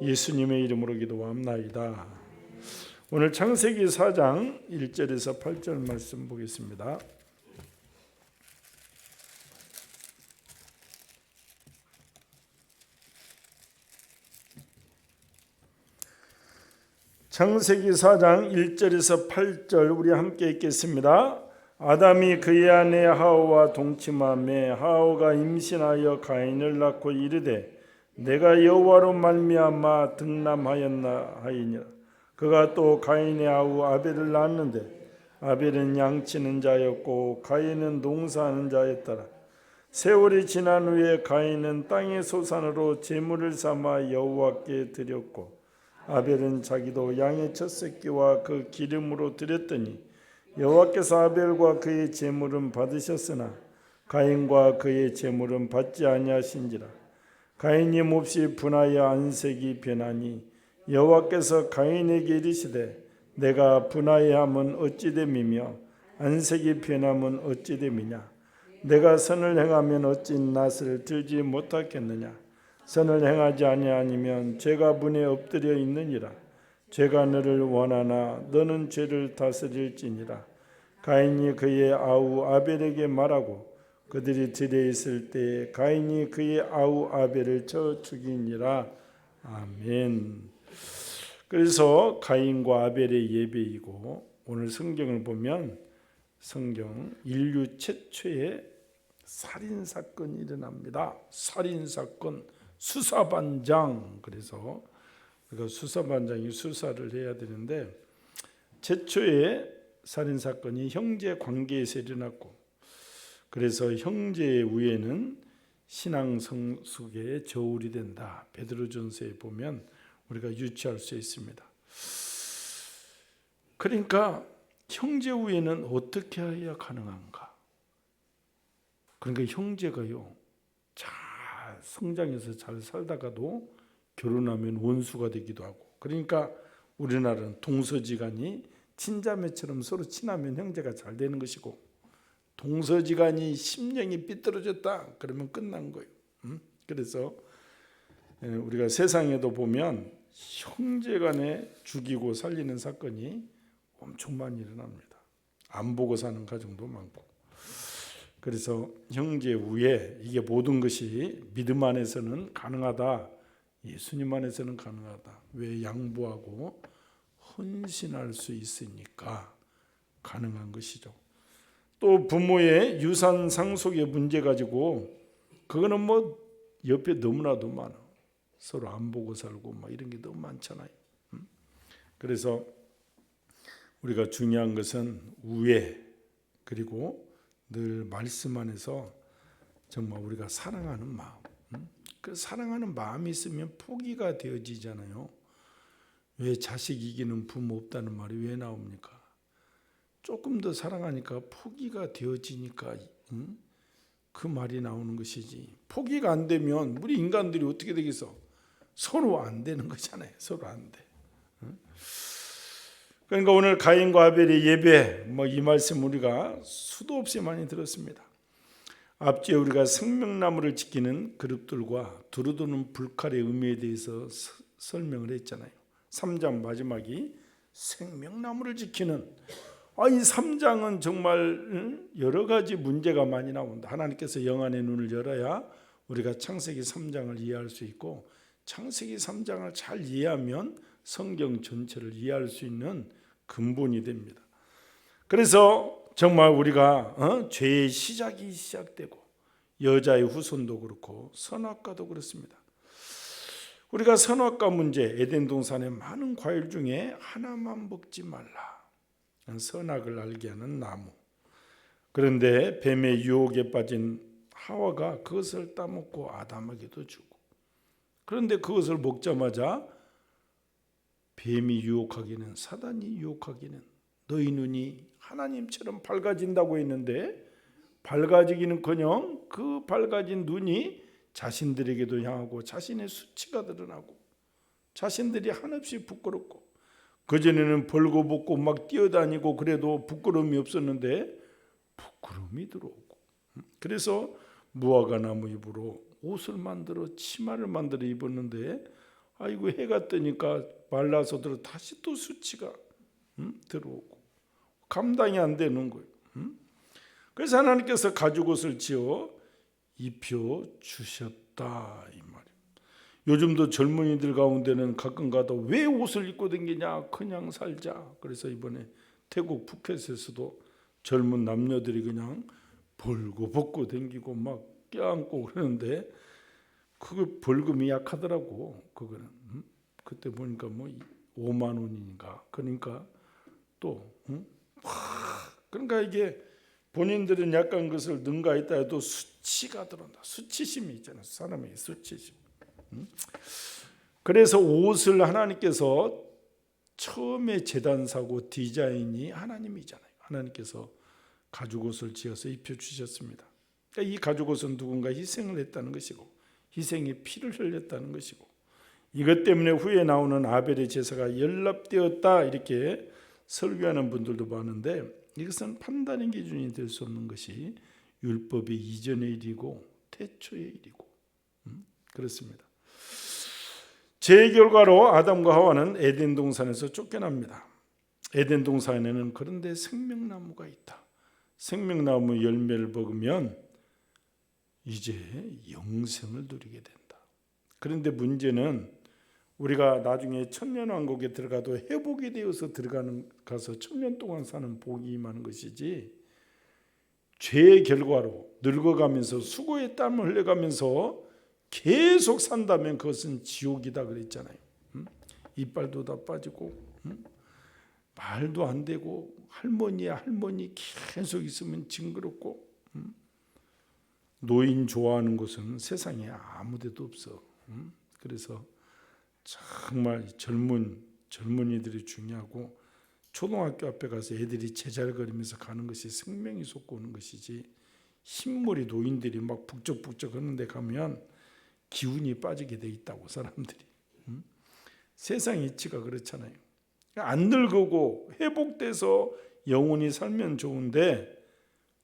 예수님의 이름으로 기도합나이다. 오늘 창세기 4장 1절에서 8절 말씀 보겠습니다. 창세기 4장 1절에서 8절 우리 함께 읽겠습니다. 아담이 그의 아내 하와와 동침하매 하와가 임신하여 가인을 낳고 이르되 내가 여호와로 말미암아 득남하였나 하이니라. 그가 또 가인의 아우 아벨을 낳았는데 아벨은 양치는 자였고 가인은 농사하는 자였더라. 세월이 지난 후에 가인은 땅의 소산으로 제물을 삼아 여호와께 드렸고 아벨은 자기도 양의 첫 새끼와 그 기름으로 드렸더니 여호와께서 아벨과 그의 제물은 받으셨으나 가인과 그의 제물은 받지 아니하신지라. 가인이 몹시 분하여 안색이 변하니 여호와께서 가인에게 이르시되 내가 분하여함은 어찌 됨이며 안색이 변함은 어찌 됨이냐. 내가 선을 행하면 어찌 낫을 들지 못하겠느냐. 선을 행하지 아니하면 죄가 문에 엎드려 있느니라. 죄가 너를 원하나 너는 죄를 다스릴지니라. 가인이 그의 아우 아벨에게 말하고 그들이 들에 있을 때 가인이 그의 아우 아벨을 쳐 죽이니라. 아멘. 그래서 가인과 아벨의 예배이고, 오늘 성경을 보면 성경 인류 최초의 살인사건이 일어납니다. 살인사건, 수사반장. 그래서 우리가 수사반장이 수사를 해야 되는데, 최초의 살인사건이 형제 관계에서 일어났고, 그래서 형제의 우애는 신앙 성숙의 저울이 된다. 베드로전서에 보면 우리가 유추할 수 있습니다. 그러니까 형제 우애는 어떻게 해야 가능한가? 그러니까 형제가요, 잘 성장해서 잘 살다가도 결혼하면 원수가 되기도 하고, 그러니까 우리나라는 동서지간이 친자매처럼 서로 친하면 형제가 잘 되는 것이고, 동서지간이 심령이 삐뚤어졌다 그러면 끝난 거예요. 그래서 우리가 세상에도 보면 형제간에 죽이고 살리는 사건이 엄청 많이 일어납니다. 안 보고 사는 가정도 많고. 그래서 형제 우애, 이게 모든 것이 믿음 안에서는 가능하다. 예수님 안에서는 가능하다. 왜? 양보하고 헌신할 수 있으니까 가능한 것이죠. 또 부모의 유산 상속의 문제 가지고, 그거는 뭐 옆에 너무나도 많아. 서로 안 보고 살고 막 이런 게 너무 많잖아요. 그래서 우리가 중요한 것은 우애, 그리고 늘 말씀 안에서 정말 우리가 사랑하는 마음. 그 사랑하는 마음이 있으면 포기가 되어지잖아요. 왜 자식 이기는 부모 없다는 말이 왜 나옵니까? 조금 더 사랑하니까 포기가 되어지니까 그 말이 나오는 것이지. 포기가 안 되면 우리 인간들이 어떻게 되겠어? 서로 안 되는 거잖아요. 서로 안 돼. 그러니까 오늘 가인과 아벨의 예배, 이 말씀 우리가 수도 없이 많이 들었습니다. 앞뒤에 우리가 생명나무를 지키는 그룹들과 두루두는 불칼의 의미에 대해서 설명을 했잖아요. 3장 마지막이 생명나무를 지키는, 이 3장은 정말 여러 가지 문제가 많이 나온다. 하나님께서 영안의 눈을 열어야 우리가 창세기 3장을 이해할 수 있고, 창세기 3장을 잘 이해하면 성경 전체를 이해할 수 있는 근본이 됩니다. 그래서 정말 우리가 죄의 시작이 시작되고, 여자의 후손도 그렇고 선악과도 그렇습니다. 우리가 선악과 문제, 에덴 동산의 많은 과일 중에 하나만 먹지 말라. 선악을 알게 하는 나무. 그런데 뱀의 유혹에 빠진 하와가 그것을 따먹고 아담에게도 주고, 그런데 그것을 먹자마자 뱀이 유혹하기는, 사단이 유혹하기는 너희 눈이 하나님처럼 밝아진다고 했는데, 밝아지기는커녕 그 밝아진 눈이 자신들에게도 향하고 자신의 수치가 드러나고 자신들이 한없이 부끄럽고, 그전에는 벌거벗고 막 뛰어다니고 그래도 부끄러움이 없었는데 부끄러움이 들어오고, 그래서 무화과 나무 잎으로 옷을 만들어 치마를 만들어 입었는데 아이고 해가 뜨니까 말라서 다시 또 수치가 들어오고 감당이 안 되는 거예요. 그래서 하나님께서 가죽옷을 지어 입혀 주셨다 이 말이에요. 요즘도 젊은이들 가운데는 가끔 가다 왜 옷을 입고 다니냐, 그냥 살자. 그래서 이번에 태국 푸켓에서도 젊은 남녀들이 그냥 벌거벗고 다니고 막 껴안고 그러는데 그 벌금이 약하더라고. 그거는 그때 보니까 뭐 5만 원이니까. 그러니까 또 그러니까 이게 본인들은 약간 것을 능가했다 해도 수치가 들어온다. 수치심이 있잖아요. 사람에게 수치심. 그래서 옷을 하나님께서 처음에 제단 사고 디자인이 하나님이잖아요. 하나님께서 가죽옷을 지어서 입혀주셨습니다. 그러니까 이 가죽옷은 누군가 희생을 했다는 것이고 희생의 피를 흘렸다는 것이고 이것 때문에 후에 나오는 아벨의 제사가 연락되었다 이렇게 설교하는 분들도 많은데 이것은 판단의 기준이 될 수 없는 것이 율법의 이전의 일이고 태초의 일이고 그렇습니다. 제 결과로 아담과 하와는 에덴 동산에서 쫓겨납니다. 에덴 동산에는 그런데 생명나무가 있다. 생명나무 열매를 먹으면 이제 영생을 누리게 된다. 그런데 문제는 우리가 나중에 천년왕국에 들어가도 회복이 되어서 가서 천년 동안 사는 복이 임하는 것이지 죄의 결과로 늙어가면서 수고의 땀을 흘려가면서 계속 산다면 그것은 지옥이다 그랬잖아요. 이빨도 다 빠지고 말도 안 되고 할머니야 할머니 계속 있으면 징그럽고 노인 좋아하는 곳은 세상에 아무 데도 없어. 그래서 정말 젊은이들이 중요하고 초등학교 앞에 가서 애들이 제잘거리면서 가는 것이 생명이 솟구오는 것이지 흰머리 노인들이 막 북적북적 하는 데 가면 기운이 빠지게 돼 있다고 사람들이. 세상 이치가 그렇잖아요. 안 늙고 회복돼서 영원히 살면 좋은데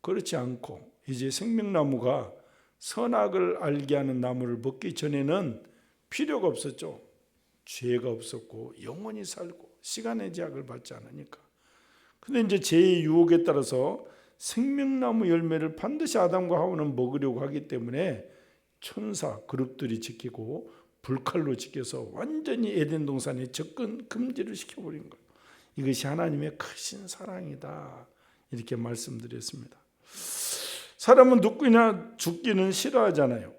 그렇지 않고 이제 생명나무가 선악을 알게 하는 나무를 먹기 전에는 필요가 없었죠. 죄가 없었고 영원히 살고 시간의 제약을 받지 않으니까. 근데 이제 죄의 유혹에 따라서 생명나무 열매를 반드시 아담과 하와는 먹으려고 하기 때문에 천사 그룹들이 지키고 불칼로 지켜서 완전히 에덴 동산에 접근 금지를 시켜버린 거예요. 이것이 하나님의 크신 사랑이다 이렇게 말씀드렸습니다. 사람은 늙기나 죽기는 싫어하잖아요.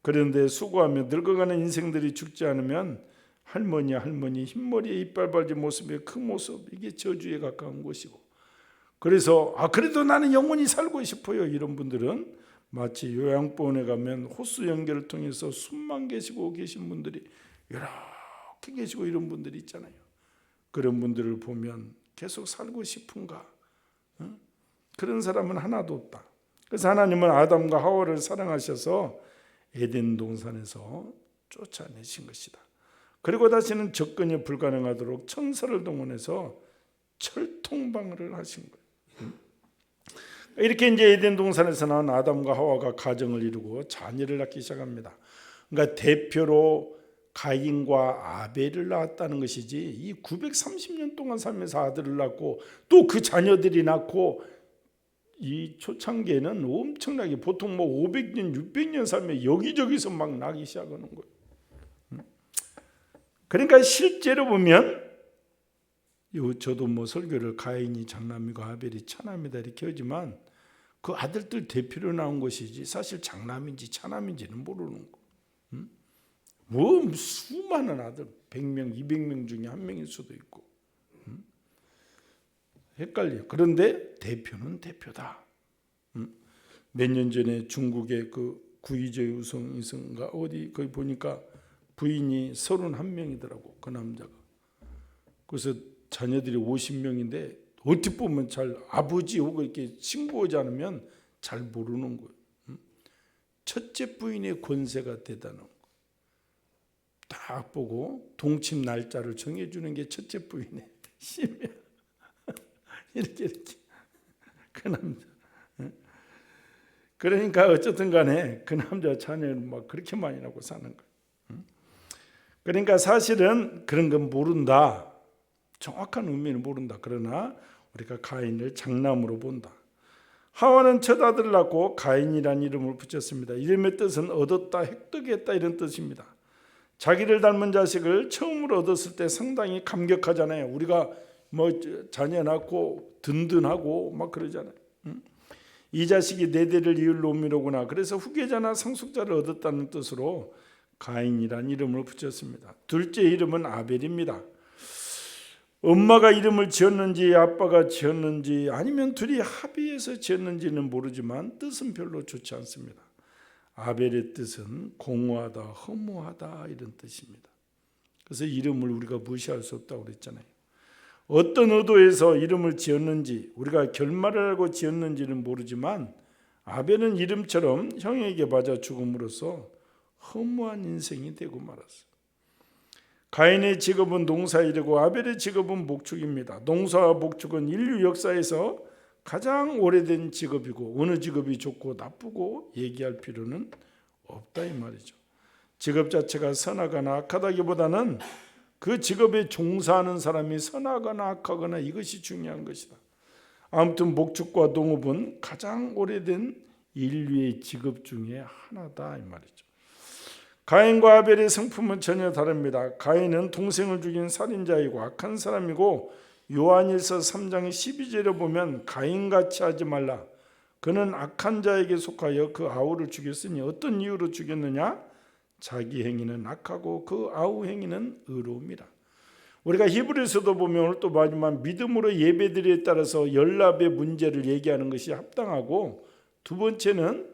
그런데 수고하며 늙어가는 인생들이 죽지 않으면 할머니야 할머니 흰머리에 이빨 발진 모습의 그 모습 이게 저주에 가까운 것이고 그래서 그래도 나는 영원히 살고 싶어요 이런 분들은 마치 요양병원에 가면 호수 연결을 통해서 숨만 계시고 계신 분들이 이렇게 계시고 이런 분들이 있잖아요. 그런 분들을 보면 계속 살고 싶은가? 그런 사람은 하나도 없다. 그래서 하나님은 아담과 하와를 사랑하셔서 에덴 동산에서 쫓아내신 것이다. 그리고 다시는 접근이 불가능하도록 천사를 동원해서 철통방어를 하신 거예요. 이렇게 이제 에덴 동산에서 나온 아담과 하와가 가정을 이루고 자녀를 낳기 시작합니다. 그러니까 대표로 가인과 아벨을 낳았다는 것이지 이 930년 동안 살면서 아들을 낳고 또 그 자녀들이 낳고 이 초창기에는 엄청나게 보통 뭐 500년 600년 살면 여기저기서 막 나기 시작하는 거예요. 그러니까 실제로 보면 저도 뭐 설교를 가인이 장남이고 아벨이 차남이다 이렇게 하지만 그 아들들 대표로 나온 것이지 사실 장남인지 차남인지는 모르는 거. 뭐 수많은 아들 100명 200명 중에 한 명일 수도 있고 헷갈려요. 그런데 대표는 대표다. 몇 년 전에 중국의 그 구이저의 우성인가 어디 거기 보니까 부인이 31명이더라고 그 남자가. 그래서 자녀들이 50명인데 어떻게 보면 잘 아버지 오고 이렇게 신고하지 않으면 잘 모르는 거예요. 첫째 부인의 권세가 대단한 거. 딱 보고 동침 날짜를 정해주는 게 첫째 부인의 힘이야. 이렇게 그 남자. 그러니까 어쨌든 간에 그 남자 자녀를 막 그렇게 많이 낳고 사는 거예요. 그러니까 사실은 그런 건 모른다. 정확한 의미는 모른다. 그러나 우리가 가인을 장남으로 본다. 하와는 첫 아들을 낳고 가인이라는 이름을 붙였습니다. 이름의 뜻은 얻었다, 획득했다 이런 뜻입니다. 자기를 닮은 자식을 처음으로 얻었을 때 상당히 감격하잖아요. 우리가 뭐 자녀 낳고 든든하고 막 그러잖아요. 이 자식이 내 대를 이을 놈이로구나. 그래서 후계자나 상속자를 얻었다는 뜻으로 가인이라는 이름을 붙였습니다. 둘째 이름은 아벨입니다. 엄마가 이름을 지었는지 아빠가 지었는지 아니면 둘이 합의해서 지었는지는 모르지만 뜻은 별로 좋지 않습니다. 아벨의 뜻은 공허하다, 허무하다 이런 뜻입니다. 그래서 이름을 우리가 무시할 수 없다고 그랬잖아요. 어떤 의도에서 이름을 지었는지 우리가 결말을 알고 지었는지는 모르지만 아벨은 이름처럼 형에게 맞아 죽음으로써 허무한 인생이 되고 말았어요. 가인의 직업은 농사일이고 아벨의 직업은 목축입니다. 농사와 목축은 인류 역사에서 가장 오래된 직업이고 어느 직업이 좋고 나쁘고 얘기할 필요는 없다 이 말이죠. 직업 자체가 선하거나 악하다기보다는 그 직업에 종사하는 사람이 선하거나 악하거나 이것이 중요한 것이다. 아무튼 목축과 농업은 가장 오래된 인류의 직업 중에 하나다 이 말이죠. 가인과 아벨의 성품은 전혀 다릅니다. 가인은 동생을 죽인 살인자이고 악한 사람이고 요한일서 3장 12절에 보면 가인같이 하지 말라. 그는 악한 자에게 속하여 그 아우를 죽였으니 어떤 이유로 죽였느냐? 자기 행위는 악하고 그 아우 행위는 의로움이라. 우리가 히브리서도 보면 오늘 또 마지막 믿음으로 예배드리에 따라서 연합의 문제를 얘기하는 것이 합당하고 두 번째는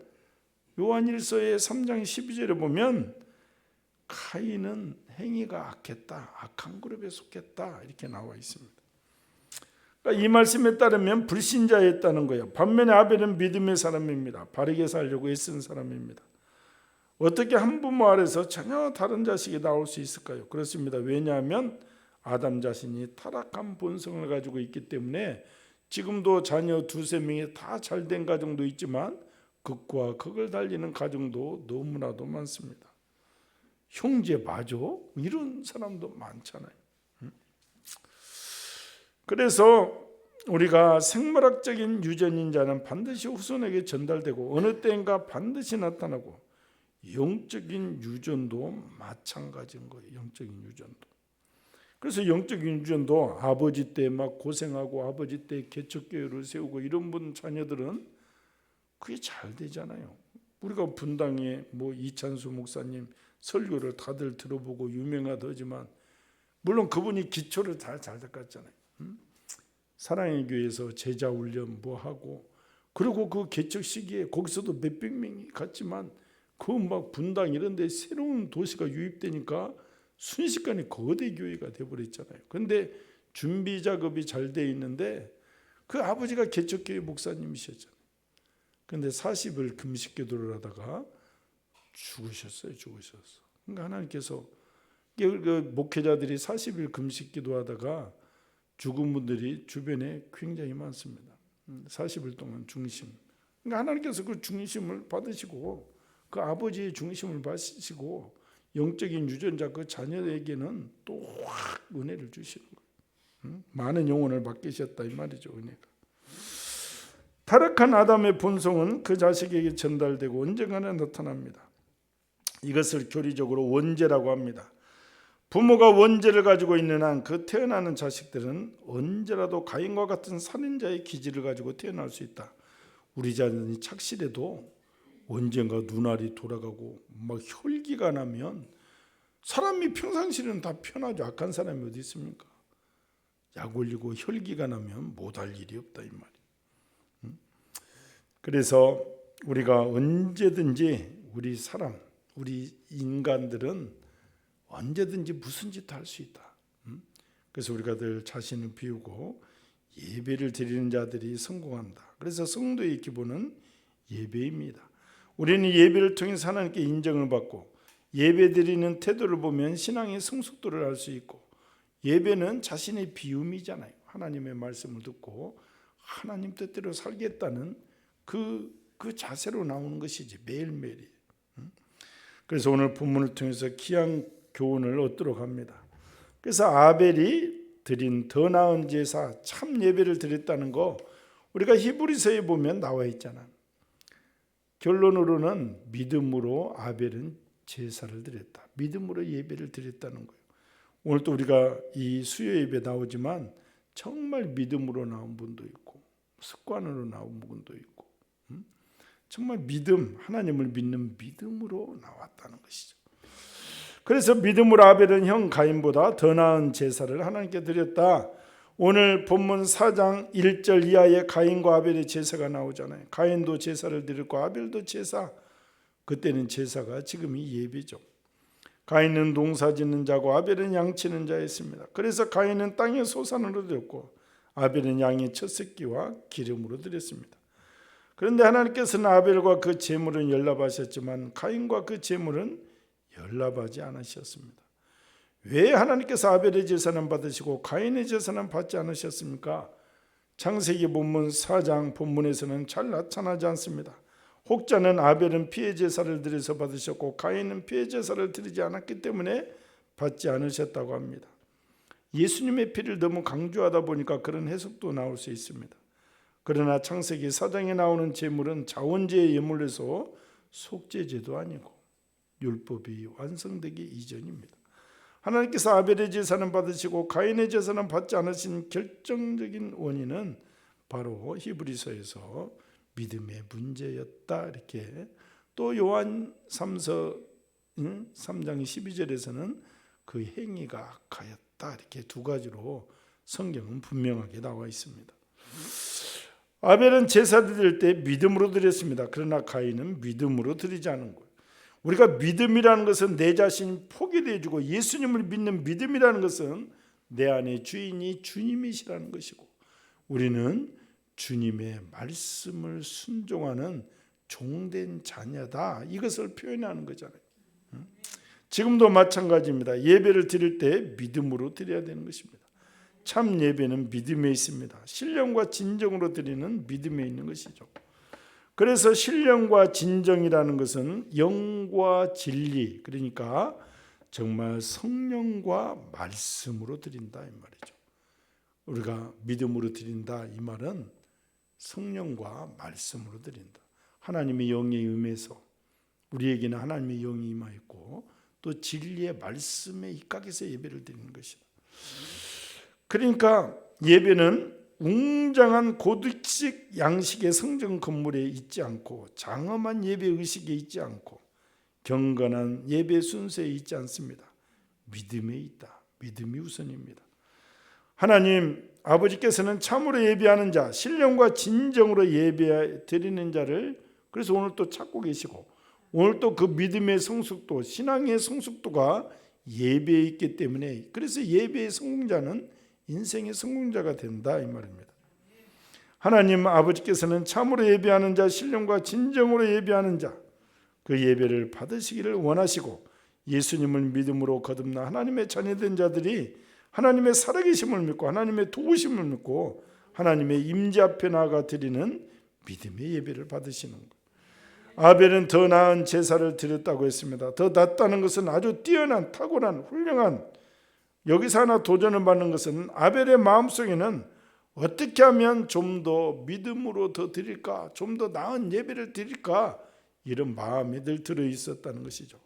요한일서의 3장 12절에 보면 가인은 행위가 악했다. 악한 그룹에 속했다. 이렇게 나와 있습니다. 그러니까 이 말씀에 따르면 불신자였다는 거예요. 반면에 아벨은 믿음의 사람입니다. 바르게 살려고 애쓴 사람입니다. 어떻게 한 부모 아래서 전혀 다른 자식이 나올 수 있을까요? 그렇습니다. 왜냐하면 아담 자신이 타락한 본성을 가지고 있기 때문에 지금도 자녀 두세 명이 다 잘된 가정도 있지만 극과 극을 달리는 가정도 너무나도 많습니다. 형제 맞아? 이런 사람도 많잖아요. 그래서 우리가 생물학적인 유전인 자는 반드시 후손에게 전달되고 어느 때인가 반드시 나타나고 영적인 유전도 마찬가지인 거예요. 영적인 유전도. 그래서 영적인 유전도 아버지 때 막 고생하고 아버지 때 개척교회를 세우고 이런 분 자녀들은 그게 잘 되잖아요. 우리가 분당에 뭐 이찬수 목사님 설교를 다들 들어보고 유명하더지만 물론 그분이 기초를 잘 닦았잖아요. 사랑의 교회에서 제자 훈련 뭐 하고 그리고 그 개척 시기에 거기서도 몇백 명이 갔지만 그 막 분당 이런 데 새로운 도시가 유입되니까 순식간에 거대 교회가 돼버렸잖아요. 그런데 준비 작업이 잘 돼 있는데 그 아버지가 개척교회 목사님이셨잖아요. 그런데 40일 금식 기도를 하다가 죽으셨어요. 그러니까 하나님께서 그 목회자들이 40일 금식 기도하다가 죽은 분들이 주변에 굉장히 많습니다. 40일 동안 중심. 그러니까 하나님께서 그 중심을 받으시고 그 아버지의 중심을 받으시고 영적인 유전자 그 자녀에게는 또 확 은혜를 주시는 거예요. 많은 영혼을 맡기셨다 이 말이죠. 은혜가. 타락한 아담의 본성은 그 자식에게 전달되고 언젠가는 나타납니다. 이것을 교리적으로 원죄라고 합니다. 부모가 원죄를 가지고 있는 한 그 태어나는 자식들은 언제라도 가인과 같은 살인자의 기질을 가지고 태어날 수 있다. 우리 자녀이 착실해도 언젠가 눈알이 돌아가고 막 혈기가 나면 사람이 평상시에는 다 편하죠. 악한 사람이 어디 있습니까? 약 올리고 혈기가 나면 못할 일이 없다 이 말이에요. 그래서 우리가 언제든지 우리 인간들은 언제든지 무슨 짓도 할 수 있다. 그래서 우리가 늘 자신을 비우고 예배를 드리는 자들이 성공한다. 그래서 성도의 기본은 예배입니다. 우리는 예배를 통해서 하나님께 인정을 받고 예배 드리는 태도를 보면 신앙의 성숙도를 알 수 있고 예배는 자신의 비움이잖아요. 하나님의 말씀을 듣고 하나님 뜻대로 살겠다는 그 자세로 나오는 것이지 매일매일이. 그래서 오늘 본문을 통해서 귀한 교훈을 얻도록 합니다. 그래서 아벨이 드린 더 나은 제사, 참 예배를 드렸다는 거 우리가 히브리서에 보면 나와 있잖아. 결론으로는 믿음으로 아벨은 제사를 드렸다. 믿음으로 예배를 드렸다는 거예요. 오늘 또 우리가 이 수요 예배 나오지만 정말 믿음으로 나온 분도 있고 습관으로 나온 분도 있고 정말 믿음, 하나님을 믿는 믿음으로 나왔다는 것이죠. 그래서 믿음으로 아벨은 형 가인보다 더 나은 제사를 하나님께 드렸다. 오늘 본문 4장 1절 이하에 가인과 아벨의 제사가 나오잖아요. 가인도 제사를 드렸고 아벨도 제사. 그때는 제사가 지금이 예배죠. 가인은 농사 짓는 자고 아벨은 양 치는 자였습니다. 그래서 가인은 땅의 소산으로 드렸고 아벨은 양의 첫 새끼와 기름으로 드렸습니다. 그런데 하나님께서는 아벨과 그 제물은 연락하셨지만 가인과 그 제물은 연락하지 않으셨습니다. 왜 하나님께서 아벨의 제사는 받으시고 가인의 제사는 받지 않으셨습니까? 창세기 본문 4장 본문에서는 잘 나타나지 않습니다. 혹자는 아벨은 피해 제사를 드려서 받으셨고 가인은 피해 제사를 드리지 않았기 때문에 받지 않으셨다고 합니다. 예수님의 피를 너무 강조하다 보니까 그런 해석도 나올 수 있습니다. 그러나 창세기 4장에 나오는 제물은 자원제의 예물에서 속죄제도 아니고 율법이 완성되기 이전입니다. 하나님께서 아벨의 제사는 받으시고 가인의 제사는 받지 않으신 결정적인 원인은 바로 히브리서에서 믿음의 문제였다. 이렇게 또 요한 3장 12절에서는 그 행위가 악하였다. 이렇게 두 가지로 성경은 분명하게 나와 있습니다. 아벨은 제사 드릴 때 믿음으로 드렸습니다. 그러나 가인은 믿음으로 드리지 않은 거예요. 우리가 믿음이라는 것은 내 자신 포기되어주고 예수님을 믿는 믿음이라는 것은 내 안에 주인이 주님이시라는 것이고 우리는 주님의 말씀을 순종하는 종된 자녀다. 이것을 표현하는 거잖아요. 지금도 마찬가지입니다. 예배를 드릴 때 믿음으로 드려야 되는 것입니다. 참 예배는 믿음에 있습니다. 신령과 진정으로 드리는 믿음에 있는 것이죠. 그래서 신령과 진정이라는 것은 영과 진리, 그러니까 정말 성령과 말씀으로 드린다 이 말이죠. 우리가 믿음으로 드린다 이 말은 성령과 말씀으로 드린다. 하나님의 영에 임해서 우리에게는 하나님의 영이 임하였고 또 진리의 말씀에 입각해서 예배를 드리는 것이다. 그러니까 예배는 웅장한 고득식 양식의 성전 건물에 있지 않고 장엄한 예배 의식에 있지 않고 경건한 예배 순서에 있지 않습니다. 믿음에 있다. 믿음이 우선입니다. 하나님 아버지께서는 참으로 예배하는 자, 신령과 진정으로 예배 드리는 자를 그래서 오늘 또 찾고 계시고 오늘 또 그 믿음의 성숙도, 신앙의 성숙도가 예배에 있기 때문에 그래서 예배의 성공자는 인생의 성공자가 된다 이 말입니다. 하나님 아버지께서는 참으로 예배하는 자, 신령과 진정으로 예배하는 자, 그 예배를 받으시기를 원하시고 예수님을 믿음으로 거듭나 하나님의 자녀된 자들이 하나님의 살아계심을 믿고 하나님의 도우심을 믿고 하나님의 임재 앞에 나아가 드리는 믿음의 예배를 받으시는 것. 아벨은 더 나은 제사를 드렸다고 했습니다. 더 낫다는 것은 아주 뛰어난 탁월한 훌륭한, 여기서 하나 도전을 받는 것은 아벨의 마음속에는 어떻게 하면 좀 더 믿음으로 더 드릴까, 좀 더 나은 예배를 드릴까, 이런 마음이 늘 들어있었다는 것이죠.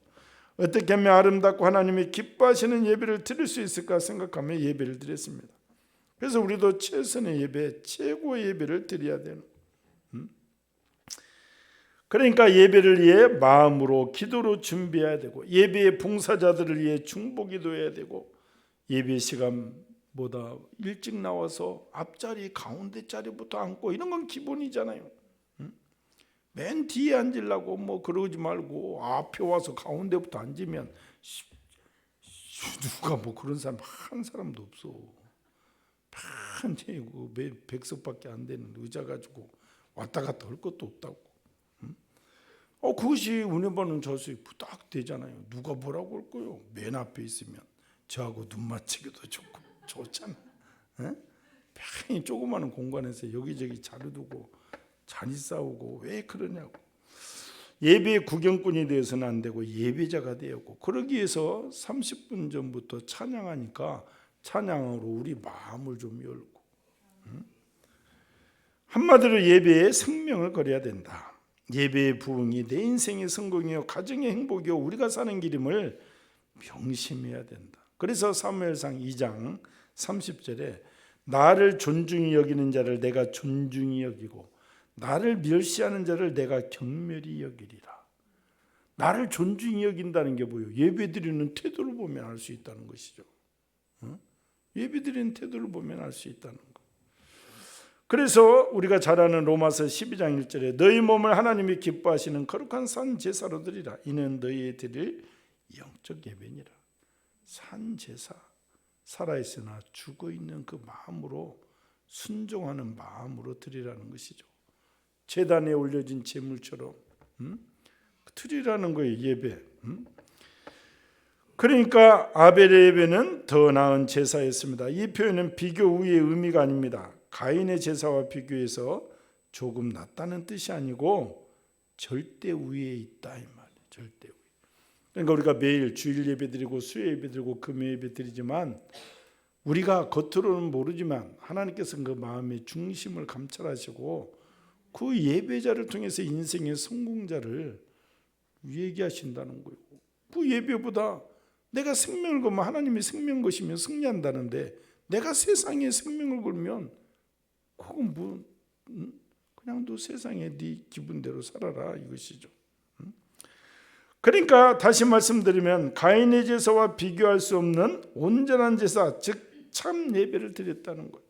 어떻게 하면 아름답고 하나님이 기뻐하시는 예배를 드릴 수 있을까 생각하며 예배를 드렸습니다. 그래서 우리도 최선의 예배, 최고의 예배를 드려야 되는, 그러니까 예배를 위해 마음으로 기도로 준비해야 되고 예배의 봉사자들을 위해 중보기도해야 되고 예배 시간보다 일찍 나와서 앞자리 가운데 자리부터 앉고 이런 건 기본이잖아요. 맨 뒤에 앉으려고 뭐 그러지 말고 앞에 와서 가운데부터 앉으면 누가 뭐 그런 사람 한 사람도 없어. 한채 백석밖에 안 되는 의자 가지고 왔다 갔다 할 것도 없다고. 그것이 은혜 받는 자세히 딱 되잖아요. 누가 뭐라고 할 거요? 맨 앞에 있으면 저하고 눈 맞추기도 좋고 좋잖아. 편히 조그마한 공간에서 여기저기 자리 두고 자리 싸우고 왜 그러냐고. 예배 구경꾼이 되어서는 안 되고 예배자가 되었고, 그러기 위해서 30분 전부터 찬양하니까 찬양으로 우리 마음을 좀 열고, 한마디로 예배에 생명을 걸어야 된다. 예배의 부흥이 내 인생의 성공이요 가정의 행복이요 우리가 사는 길임을 명심해야 된다. 그래서 사무엘상 2장 30절에 나를 존중히 여기는 자를 내가 존중히 여기고 나를 멸시하는 자를 내가 경멸히 여기리라. 나를 존중히 여긴다는 게 뭐예요? 예배드리는 태도를 보면 알 수 있다는 것이죠. 예배드리는 태도를 보면 알 수 있다는 거. 그래서 우리가 잘 아는 로마서 12장 1절에 너희 몸을 하나님이 기뻐하시는 거룩한 산 제사로 드리라. 이는 너희의 드릴 영적 예배니라. 산 제사, 살아있으나 죽어있는 그 마음으로, 순종하는 마음으로 드리라는 것이죠. 제단에 올려진 제물처럼 드리라는 거예요. 예배. 그러니까 아벨의 예배는 더 나은 제사였습니다. 이 표현은 비교 우의 의미가 아닙니다. 가인의 제사와 비교해서 조금 낫다는 뜻이 아니고 절대 우위에 있다 이 말이에요. 절대 우위. 그러니까 우리가 매일 주일 예배 드리고 수요 예배 드리고 금요 예배 드리지만 우리가 겉으로는 모르지만 하나님께서는 그 마음의 중심을 감찰하시고 그 예배자를 통해서 인생의 성공자를 얘기하신다는 거예요. 그 예배보다 내가 생명을 걸면 하나님이 생명 것이면 승리한다는데 내가 세상에 생명을 걸면 그건 뭐 그냥 너 세상에 네 기분대로 살아라 이것이죠. 그러니까 다시 말씀드리면 가인의 제사와 비교할 수 없는 온전한 제사, 즉 참 예배를 드렸다는 거예요.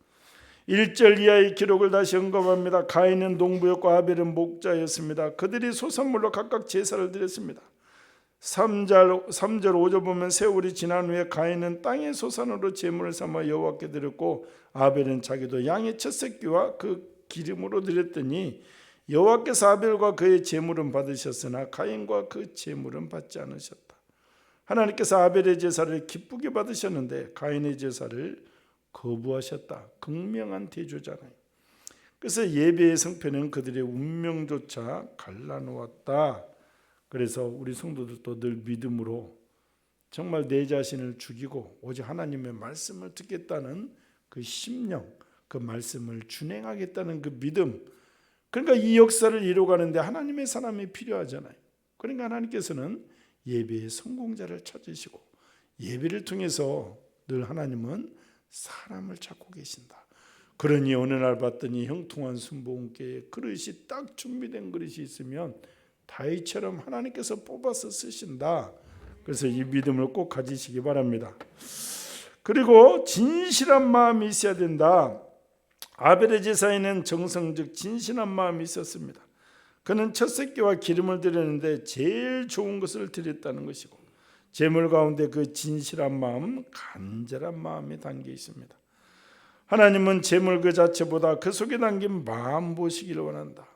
1절 이하의 기록을 다시 언급합니다. 가인은 농부였고 아벨은 목자였습니다. 그들이 소산물로 각각 제사를 드렸습니다. 3절 5절 보면 세월이 지난 후에 가인은 땅의 소산으로 제물을 삼아 여호와께 드렸고 아벨은 자기도 양의 첫 새끼와 그 기름으로 드렸더니 여호와께서 아벨과 그의 제물은 받으셨으나 가인과 그 제물은 받지 않으셨다. 하나님께서 아벨의 제사를 기쁘게 받으셨는데 가인의 제사를 거부하셨다. 극명한 대조잖아요. 그래서 예배의 성패는 그들의 운명조차 갈라놓았다. 그래서 우리 성도들도 늘 믿음으로 정말 내 자신을 죽이고 오직 하나님의 말씀을 듣겠다는 그 심령, 그 말씀을 준행하겠다는 그 믿음, 그러니까 이 역사를 이루어가는데 하나님의 사람이 필요하잖아요. 그러니까 하나님께서는 예배의 성공자를 찾으시고 예배를 통해서 늘 하나님은 사람을 찾고 계신다. 그러니 어느 날 봤더니 형통한 순복음교회에 그릇이 딱 준비된 그릇이 있으면 다윗처럼 하나님께서 뽑아서 쓰신다. 그래서 이 믿음을 꼭 가지시기 바랍니다. 그리고 진실한 마음이 있어야 된다. 아벨의 제사에는 정성즉 진실한 마음이 있었습니다. 그는 첫 새끼와 기름을 드렸는데 제일 좋은 것을 드렸다는 것이고 제물 가운데 그 진실한 마음, 간절한 마음이 담겨 있습니다. 하나님은 제물 그 자체보다 그 속에 담긴 마음 보시기를 원한다.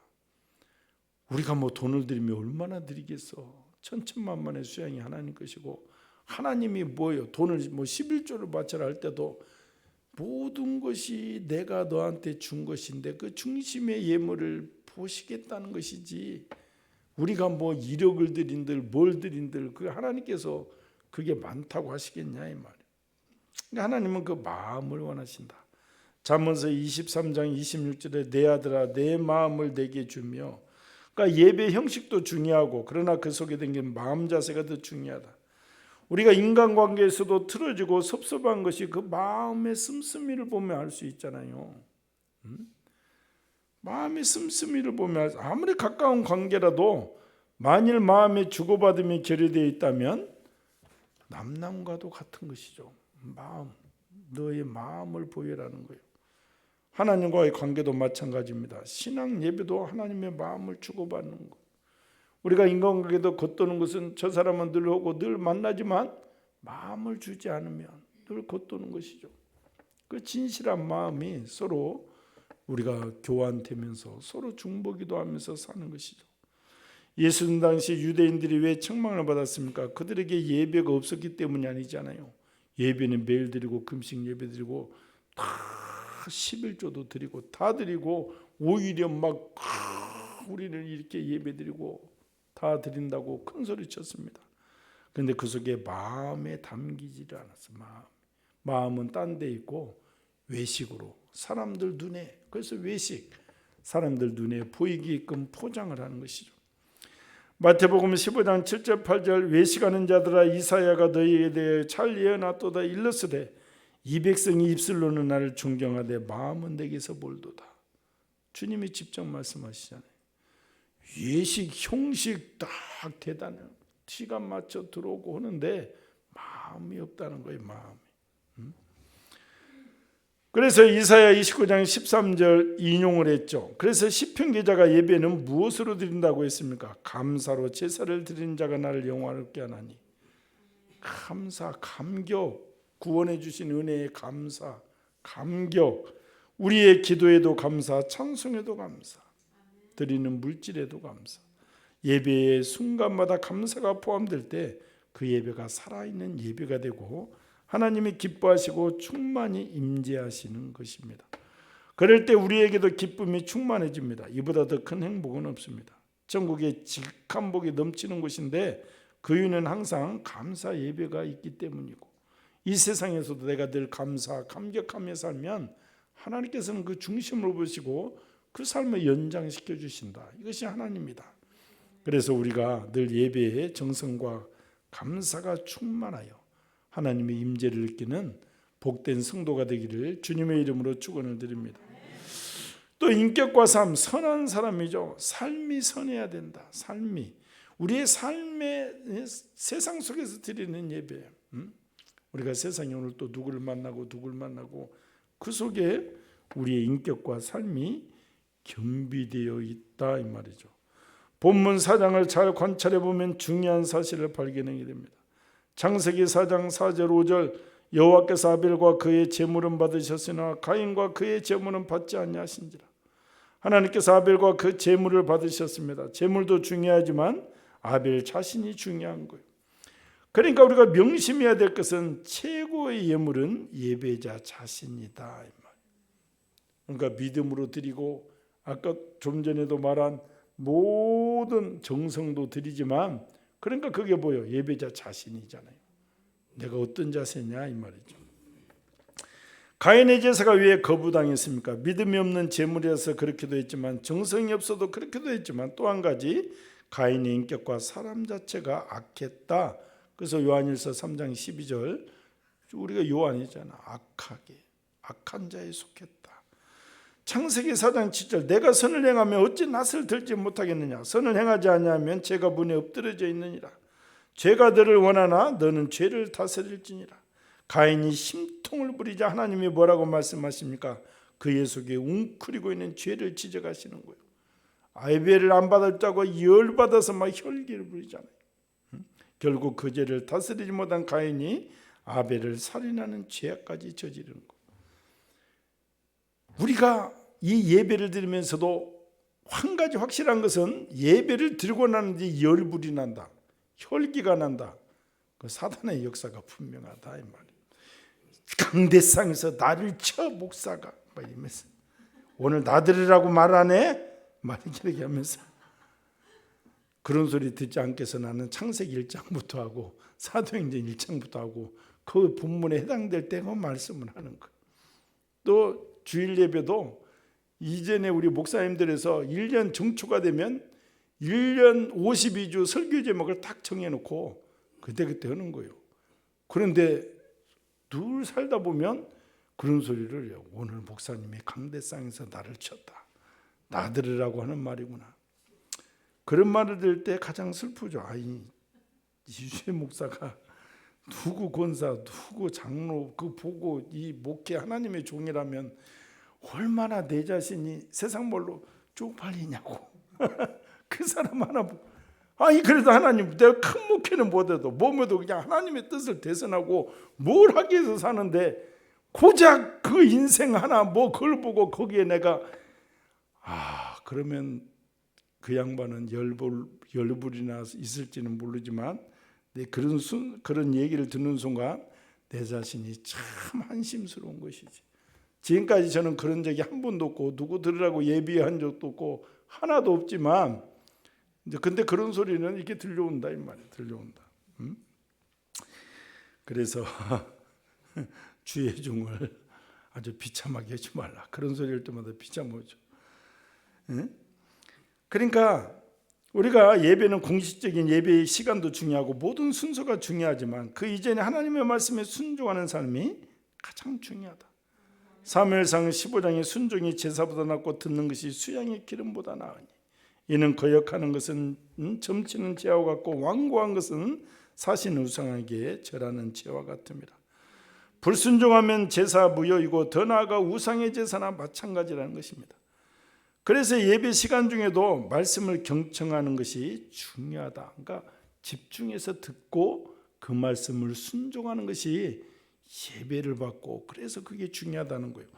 우리가 뭐 돈을 드리면 얼마나 드리겠어. 천천만만의 수양이 하나님 것이고 하나님이 뭐예요? 돈을 뭐 11조를 바쳐라 할 때도 모든 것이 내가 너한테 준 것인데 그 중심의 예물을 보시겠다는 것이지 우리가 뭐 1억을 드린들 뭘 드린들 그 하나님께서 그게 많다고 하시겠냐 이 말이에요. 그러니까 하나님은 그 마음을 원하신다. 잠언서 23장 26절에 내 아들아 내 마음을 내게 주며, 그러니까 예배 형식도 중요하고 그러나 그 속에 담긴 마음 자세가 더 중요하다. 우리가 인간관계에서도 틀어지고 섭섭한 것이 그 마음의 씀씀이를 보면 알 수 있잖아요. 마음의 씀씀이를 보면 아무리 가까운 관계라도 만일 마음에 주고받음이 결여되어 있다면 남남과도 같은 것이죠. 마음, 너의 마음을 보여라는 거예요. 하나님과의 관계도 마찬가지입니다. 신앙 예배도 하나님의 마음을 주고받는 것. 우리가 인간관계도 겉도는 것은 저 사람은 늘 오고 늘 만나지만 마음을 주지 않으면 늘 겉도는 것이죠. 그 진실한 마음이 서로 우리가 교환되면서 서로 중보기도 하면서 사는 것이죠. 예수님 당시 유대인들이 왜 책망을 받았습니까? 그들에게 예배가 없었기 때문이 아니잖아요. 예배는 매일 드리고 금식 예배 드리고 다 11조도 드리고 다 드리고 오히려 막 우리는 이렇게 예배 드리고 다 다 드린다고 큰 소리 쳤습니다. 그런데 그 속에 마음에 담기지를 않았어. 마음은 딴 데 있고 외식으로 사람들 눈에, 그래서 외식, 사람들 눈에 보이게끔 포장을 하는 것이죠. 마태복음 15장 7절 8절 외식하는 자들아 이사야가 너희에 대해 잘 예언하도다 일러스되 이 백성이 입술로는 나를 존경하되 마음은 내게서 멀도다. 주님이 직접 말씀하시잖아요. 예식 형식 딱 대단해. 시간 맞춰 들어오고 하는데 마음이 없다는 거예요. 마음이. 그래서 이사야 29장 13절 인용을 했죠. 그래서 시편 기자가 예배는 무엇으로 드린다고 했습니까? 감사로 제사를 드리는 자가 나를 영화롭게 하나니. 감사, 감격, 구원해 주신 은혜에 감사, 감격, 우리의 기도에도 감사, 찬송에도 감사, 드리는 물질에도 감사. 예배의 순간마다 감사가 포함될 때 그 예배가 살아있는 예배가 되고 하나님이 기뻐하시고 충만히 임재하시는 것입니다. 그럴 때 우리에게도 기쁨이 충만해집니다. 이보다 더 큰 행복은 없습니다. 전국에 직한 복이 넘치는 곳인데 그 이유는 항상 감사 예배가 있기 때문이고 이 세상에서도 내가 늘 감사, 감격하며 살면 하나님께서는 그 중심을 보시고 그 삶을 연장시켜 주신다. 이것이 하나님입니다. 그래서 우리가 늘 예배에 정성과 감사가 충만하여 하나님의 임재를 느끼는 복된 성도가 되기를 주님의 이름으로 축원을 드립니다. 또 인격과 삶, 선한 사람이죠. 삶이 선해야 된다. 삶이 우리의 삶의 세상 속에서 드리는 예배. 우리가 세상에 오늘 또 누구를 만나고 그 속에 우리의 인격과 삶이 겸비되어 있다 이 말이죠. 본문 4장을 잘 관찰해 보면 중요한 사실을 발견하게 됩니다. 창세기 4장 4절 5절 여호와께서 아벨과 그의 제물은 받으셨으나 가인과 그의 제물은 받지 아니하신지라. 하나님께서 아벨과 그 제물을 받으셨습니다. 제물도 중요하지만 아벨 자신이 중요한 거예요. 그러니까 우리가 명심해야 될 것은 최고의 예물은 예배자 자신이다. 그러니까 믿음으로 드리고 아까 좀 전에도 말한 모든 정성도 드리지만 그러니까 그게 뭐예요? 예배자 자신이잖아요. 내가 어떤 자세냐 이 말이죠. 가인의 제사가 왜 거부당했습니까? 믿음이 없는 제물이라서 그렇게도 했지만 정성이 없어도 그렇게도 했지만 또 한 가지 가인의 인격과 사람 자체가 악했다. 그래서 요한일서 3장 12절 우리가 요한이잖아. 악한 자에 속했다. 창세기 4장 7절 내가 선을 행하면 어찌 낯을 들지 못하겠느냐. 선을 행하지 아니하면 죄가 문에 엎드려져 있느니라. 죄가 너를 원하나 너는 죄를 다스릴지니라. 가인이 심통을 부리자 하나님이 뭐라고 말씀하십니까? 그의 속에 웅크리고 있는 죄를 지적하시는 거예요. 아벨을 안 받았다고 열받아서 막 혈기를 부리잖아요. 결국 그 죄를 다스리지 못한 가인이 아벨을 살인하는 죄까지 저지르는 거예요. 우리가 이 예배를 드리면서도 한 가지 확실한 것은 예배를 드리고 나는데 열불이 난다. 혈기가 난다. 그 사단의 역사가 분명하다 이 말이에요. 강대상에서 나를 쳐 목사가 막 이러면서 오늘 나들이라고 말 안 해? 막 이렇게 하면서 그런 소리 듣지 않겠어 나는 창세기 1장부터 하고 사도행전 1장부터 하고 그 본문에 해당될 때 그 말씀을 하는 거예요. 또 주일 예배도 이전에 우리 목사님들에서 1년 정초가 되면 1년 52주 설교 제목을 딱 정해놓고 그때그때 하는 거예요. 그런데 늘 살다 보면 그런 소리를 해요. 오늘 목사님이 강대상에서 나를 쳤다. 나들으라고 하는 말이구나. 그런 말을 들을 때 가장 슬프죠. 이주혜 목사가 누구 권사, 누구 장로 그 보고 이 목회 하나님의 종이라면 얼마나 내 자신이 세상 뭘로 쪽팔리냐고. 그 사람 하나 보고 그래도 하나님 내가 큰 목회는 못해도 몸에도 그냥 하나님의 뜻을 대선하고 뭘 하기 위해서 사는데 고작 그 인생 하나 뭐 그걸 보고 거기에 내가 그러면 그 양반은 열불이나 있을지는 모르지만 그런 얘기를 듣는 순간 내 자신이 참 한심스러운 것이지. 지금까지 저는 그런 적이 한 번도 없고 누구 들으라고 예비한 적도 없고 하나도 없지만 이제 근데 그런 소리는 이렇게 들려온다 이 말이에요. 들려온다. 그래서 주의 종을 아주 비참하게 하지 말라. 그런 소리 할 때마다 비참하죠. 그러니까 우리가 예배는 공식적인 예배의 시간도 중요하고 모든 순서가 중요하지만 그 이전에 하나님의 말씀에 순종하는 삶이 가장 중요하다. 사무엘상 15장에 순종이 제사보다 낫고 듣는 것이 수양의 기름보다 나으니 이는 거역하는 것은 점치는 죄와 같고 완고한 것은 사신 우상에게 절하는 죄와 같습니다. 불순종하면 제사 무효이고 더 나아가 우상의 제사나 마찬가지라는 것입니다. 그래서 예배 시간 중에도 말씀을 경청하는 것이 중요하다. 그러니까 집중해서 듣고 그 말씀을 순종하는 것이 예배를 받고 그래서 그게 중요하다는 거예요.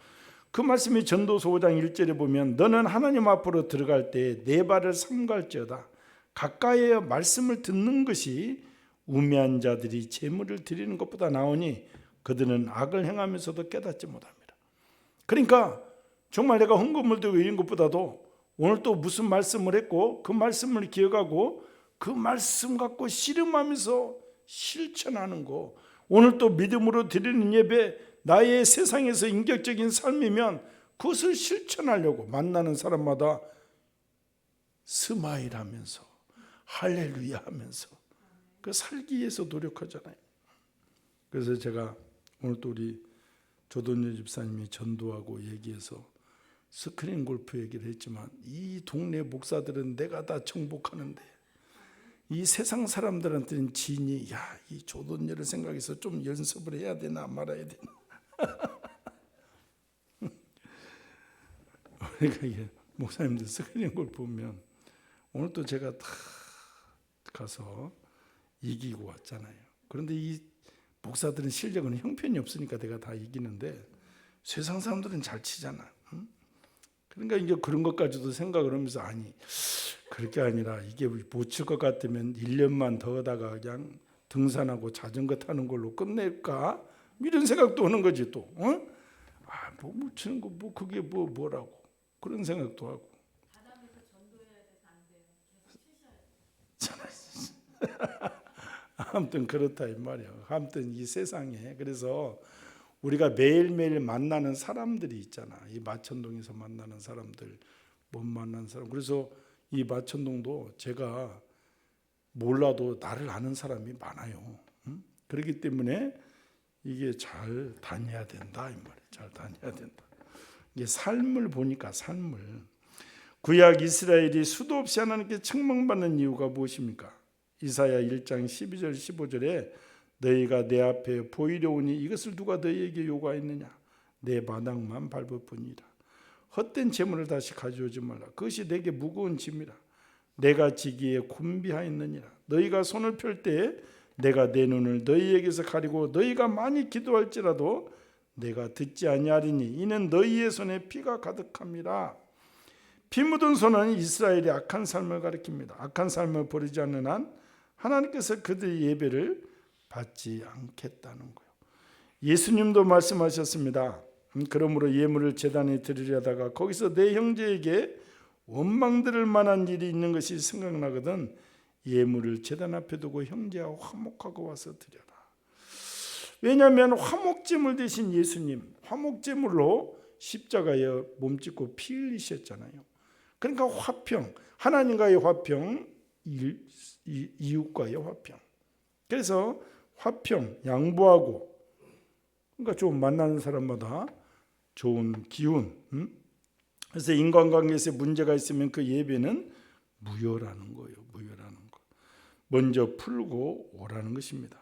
그 말씀이 전도서 5장 1절에 보면 너는 하나님 앞으로 들어갈 때 내 발을 삼갈지어다. 가까이에 말씀을 듣는 것이 우매한 자들이 제물을 드리는 것보다 나으니 그들은 악을 행하면서도 깨닫지 못합니다. 그러니까 정말 내가 헌금을 드리고 이런 것보다도 오늘 또 무슨 말씀을 했고 그 말씀을 기억하고 그 말씀 갖고 씨름하면서 실천하는 거, 오늘 또 믿음으로 드리는 예배, 나의 세상에서 인격적인 삶이면 그것을 실천하려고 만나는 사람마다 스마일하면서 할렐루야 하면서 그 살기 위해서 노력하잖아요. 그래서 제가 오늘 또 우리 조돈유 집사님이 전도하고 얘기해서 스크린 골프 얘기를 했지만 이 동네 목사들은 내가 다 정복하는데 이 세상 사람들한테는 지인이 이 조돈유를 생각해서 좀 연습을 해야 되나 말아야 되나. 그러니까 이게 목사님들 스크린 골프 보면 오늘 또 제가 다 가서 이기고 왔잖아요. 그런데 이 목사들은 실력은 형편이 없으니까 내가 다 이기는데 세상 사람들은 잘 치잖아. 그러니까 이제 그런 것까지도 생각을 하면서 아니 그렇게 아니라 이게 못 칠 것 같으면 1년만 더 하다가 그냥 등산하고 자전거 타는 걸로 끝낼까? 이런 생각도 하는 거지 또. 뭐 못 치는 거 뭐 그게 뭐라고 그런 생각도 하고. 바닥에서 전도해야 돼서 안 돼요. 계속 치셔야 돼요. 아무튼 그렇다 이 말이야. 아무튼 이 세상에 그래서 우리가 매일매일 만나는 사람들이 있잖아. 이 마천동에서 만나는 사람들, 못 만나는 사람. 그래서 이 마천동도 제가 몰라도 나를 아는 사람이 많아요. 그렇기 때문에 이게 잘 다녀야 된다 이 말이야. 잘 다녀야 된다. 이게 삶을 보니까 삶을 구약 이스라엘이 수도 없이 하나님께 책망받는 이유가 무엇입니까? 이사야 1장 12절 15절에 너희가 내 앞에 보이려 오니 이것을 누가 너희에게 요구하였느냐? 내 마당만 밟을 뿐이라. 헛된 재물을 다시 가져오지 말라. 그것이 내게 무거운 짐이라. 내가 지기에 곤비하였느니라. 너희가 손을 펼 때에 내가 내 눈을 너희에게서 가리고 너희가 많이 기도할지라도 내가 듣지 아니하리니 이는 너희의 손에 피가 가득함이라. 피 묻은 손은 이스라엘의 악한 삶을 가리킵니다. 악한 삶을 버리지 않는 한 하나님께서 그들의 예배를 받지 않겠다는 거예요. 예수님도 말씀하셨습니다. 그러므로 예물을 제단에 드리려다가 거기서 내 형제에게 원망 들을 만한 일이 있는 것이 생각나거든 예물을 제단 앞에 두고 형제와 화목하고 와서 드려라. 왜냐하면 화목제물 대신 예수님 화목제물로 십자가에 몸짓고 피 흘리셨잖아요. 그러니까 화평, 하나님과의 화평, 이웃과의 화평. 그래서 화평, 양보하고, 그러니까 좀 만나는 사람마다 좋은 기운. 그래서 인간관계에서 문제가 있으면 그 예배는 무효라는 거예요. 무효라는 거. 먼저 풀고 오라는 것입니다.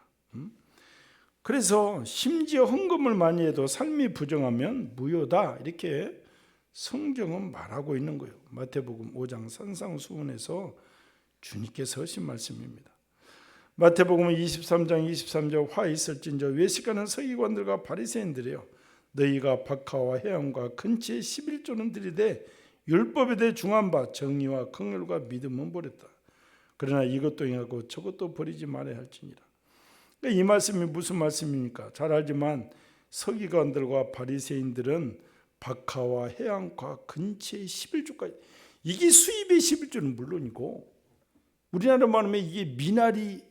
그래서 심지어 헌금을 많이 해도 삶이 부정하면 무효다. 이렇게 성경은 말하고 있는 거예요. 마태복음 5장 산상수훈에서 주님께서 하신 말씀입니다. 마태복음 23장 23절 화 있을진저 외식하는 서기관들과 바리새인들이여 너희가 박하와 해양과 근처에 11조는 들이되 율법에 대해 중한 바 정의와 긍휼과 믿음은 버렸다. 그러나 이것도 행하고 저것도 버리지 말아야 할지니라. 이 말씀이 무슨 말씀입니까? 잘 알지만 서기관들과 바리새인들은 박하와 해양과 근처의 11조까지, 이게 수입의 11조는 물론이고 우리나라 말하면 이게 미나리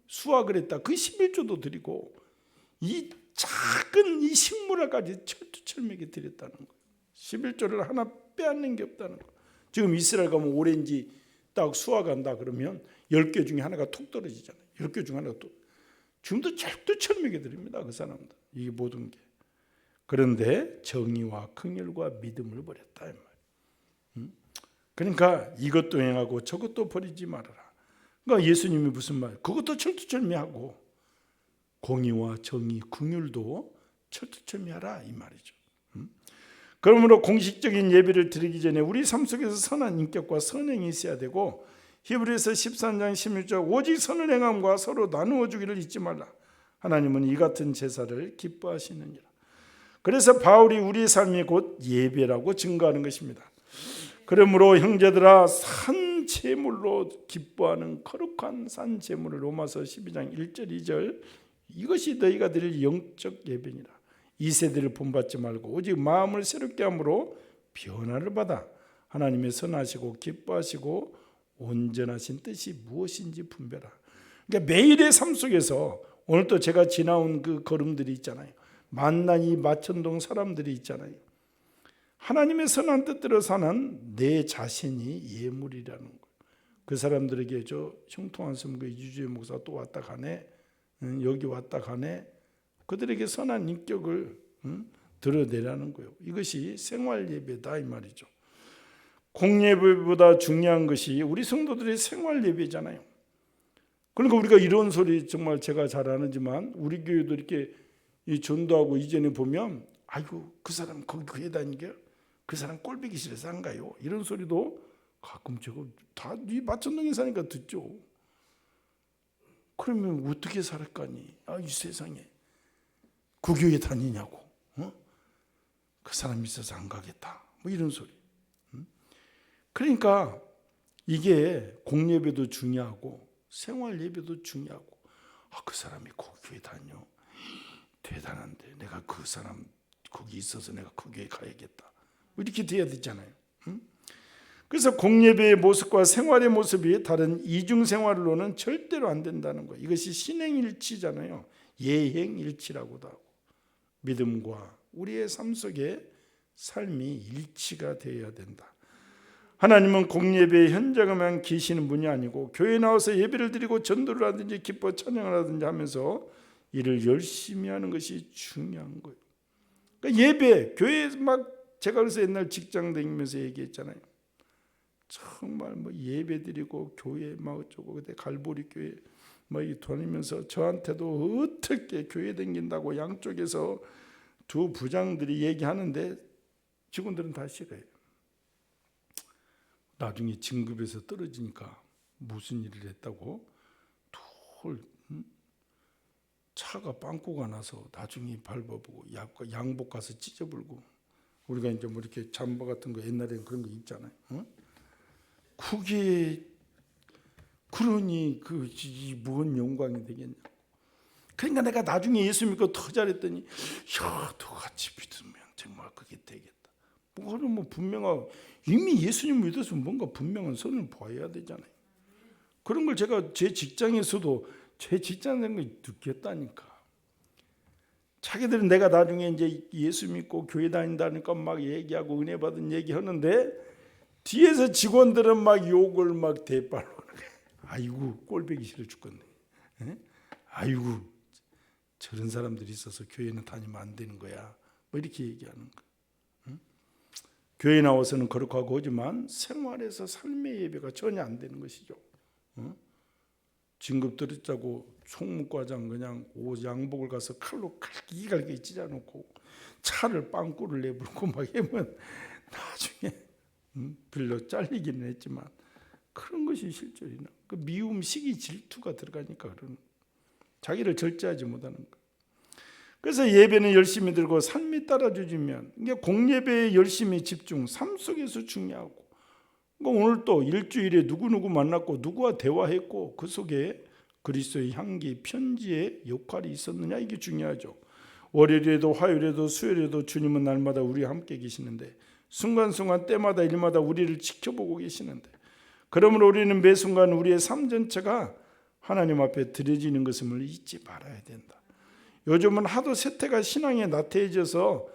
수확을 했다. 그 11조도 드리고 이 작은 이 식물화까지 철두철미하게 드렸다는 거예요. 11조를 하나 빼앗는 게 없다는 거예요. 지금 이스라엘 가면 오렌지 딱 수확한다 그러면 10개 중에 하나가 툭 떨어지잖아요. 10개 중에 하나가 툭. 지금도 철두철미하게 드립니다. 그 사람들. 이게 모든 게. 그런데 정의와 긍휼과 믿음을 버렸다 이 말. 그러니까 이것도 행하고 저것도 버리지 말아라. 그러니까 예수님이 무슨 말? 그것도 철두철미하고 공의와 정의, 긍휼도 철두철미하라 이 말이죠. 그러므로 공식적인 예배를 드리기 전에 우리 삶 속에서 선한 인격과 선행이 있어야 되고 히브리서 13장 16절 오직 선을 행함과 서로 나누어 주기를 잊지 말라. 하나님은 이 같은 제사를 기뻐하시느니라. 그래서 바울이 우리의 삶이 곧 예배라고 증거하는 것입니다. 그러므로 형제들아 산 제물로 기뻐하는 거룩한 산 제물을 로마서 12장 1절 2절 이것이 너희가 드릴 영적 예배니라. 이 세대를 본받지 말고 오직 마음을 새롭게 함으로 변화를 받아 하나님의 선하시고 기뻐하시고 온전하신 뜻이 무엇인지 분별하라. 그러니까 매일의 삶 속에서 오늘 또 제가 지나온 그 걸음들이 있잖아요. 만난 이 마천동 사람들이 있잖아요. 하나님의 선한 뜻대로 사는 내 자신이 예물이라는 거예요. 그 사람들에게 저 형통한 섬교 이주주의 목사 또 왔다 가네, 여기 왔다 가네. 그들에게 선한 인격을 드러내라는 거예요. 이것이 생활 예배다 이 말이죠. 공예배보다 중요한 것이 우리 성도들의 생활 예배잖아요. 그러니까 우리가 이런 소리 정말 제가 잘 아는지만 우리 교회도 이렇게 이 전도하고 이전에 보면 아이고 그 사람 거기 교회 다니게 그 사람 꼴보기 싫어서 안 가요. 이런 소리도 가끔 저거 다 이 마천동에 사니까 듣죠. 그러면 어떻게 살았까니? 이 세상에 그 교회 다니냐고. 그 사람 있어서 안 가겠다. 뭐 이런 소리. 그러니까 이게 공예배도 중요하고 생활 예배도 중요하고 그 사람이 그 교회 다녀. 대단한데 내가 그 사람 거기 있어서 내가 그 교회 가야겠다. 이렇게 돼야 되잖아요. 그래서 공예배의 모습과 생활의 모습이 다른 이중생활로는 절대로 안 된다는 거예요. 이것이 신행일치잖아요. 예행일치라고도 하고 믿음과 우리의 삶 속에 삶이 일치가 되어야 된다. 하나님은 공예배에 현장에만 계시는 분이 아니고 교회에 나와서 예배를 드리고 전도를 하든지 기뻐 찬양을 하든지 하면서 일을 열심히 하는 것이 중요한 거예요. 그러니까 예배, 교회 막 제가 그래서 옛날 직장 다니면서 얘기했잖아요. 정말 뭐 예배 드리고 교회 막 어쩌고 그때 갈보리 교회 뭐 다니면서 저한테도 어떻게 교회 다닌다고 양쪽에서 두 부장들이 얘기하는데 직원들은 다 싫어요. 나중에 진급에서 떨어지니까 무슨 일을 했다고 돌 차가 빵꾸가 나서 나중에 밟아보고 양복 가서 찢어불고 우리가 이제 뭐 이렇게 잠바 같은 거 옛날에는 그런 거 입잖아요. 그게 그러니 뭔 영광이 되겠냐. 그러니까 내가 나중에 예수 믿고 더 잘했더니 너같이 믿으면 정말 그게 되겠다. 뭐 분명하고 이미 예수님 믿어서 뭔가 분명한 선을 보여야 되잖아요. 그런 걸 제가 제 직장에서도 제 직장 된 거 느꼈다니까. 자기들은 내가 나중에 이제 예수 믿고 교회 다닌다니까 막 얘기하고 은혜 받은 얘기하는데 뒤에서 직원들은 막 욕을 막 대빨로 하는 거예요. 아이고 꼴보기 싫어 죽겠네. 아이고 저런 사람들이 있어서 교회는 다니면 안 되는 거야. 뭐 이렇게 얘기하는 거예요. 교회 나와서는 거룩하고 하지만 생활에서 삶의 예배가 전혀 안 되는 것이죠. 진급 들었자고 총무과장 그냥 옷 양복을 가서 칼로 갈기갈기 찢어놓고 차를 빵꾸를 내불고 막 하면 나중에 빌려 잘리기는 했지만 그런 것이 실존이나 그 미움, 시기, 질투가 들어가니까 그런 자기를 절제하지 못하는 거. 그래서 예배는 열심히 들고 삶이 따라주지면 이게 공예배에 열심히 집중, 삶 속에서 중요하고 오늘 또 일주일에 누구누구 만났고 누구와 대화했고 그 속에 그리스도의 향기, 편지의 역할이 있었느냐 이게 중요하죠. 월요일에도 화요일에도 수요일에도 주님은 날마다 우리와 함께 계시는데 순간순간 때마다 일마다 우리를 지켜보고 계시는데 그러므로 우리는 매 순간 우리의 삶 전체가 하나님 앞에 드려지는 것임을 잊지 말아야 된다. 요즘은 하도 세태가 신앙에 나태해져서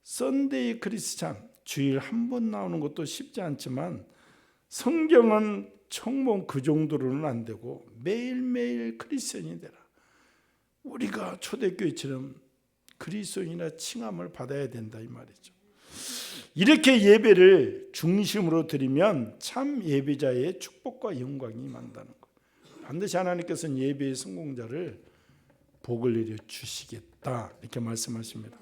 썬데이 크리스찬, 주일 한 번 나오는 것도 쉽지 않지만 성경은 청봉 그 정도로는 안 되고 매일매일 크리스천이 되라. 우리가 초대교회처럼 그리스도인이나 칭함을 받아야 된다 이 말이죠. 이렇게 예배를 중심으로 드리면 참 예배자의 축복과 영광이 임한다는 거예요. 반드시 하나님께서는 예배의 성공자를 복을 내려 주시겠다 이렇게 말씀하십니다.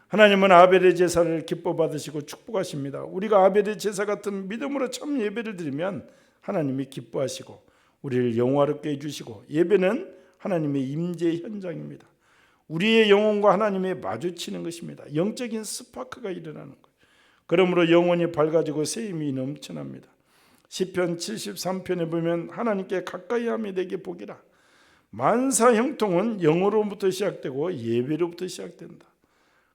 하나님은 아벨의 제사를 기뻐 받으시고 축복하십니다. 우리가 아벨의 제사 같은 믿음으로 참 예배를 드리면 하나님이 기뻐하시고 우리를 영화롭게 해주시고, 예배는 하나님의 임재 현장입니다. 우리의 영혼과 하나님의 마주치는 것입니다. 영적인 스파크가 일어나는 거예요. 그러므로 영혼이 밝아지고 새 힘이 넘쳐납니다. 시편 73편에 보면 하나님께 가까이함이 내게 복이라. 만사 형통은 영어로부터 시작되고 예배로부터 시작된다.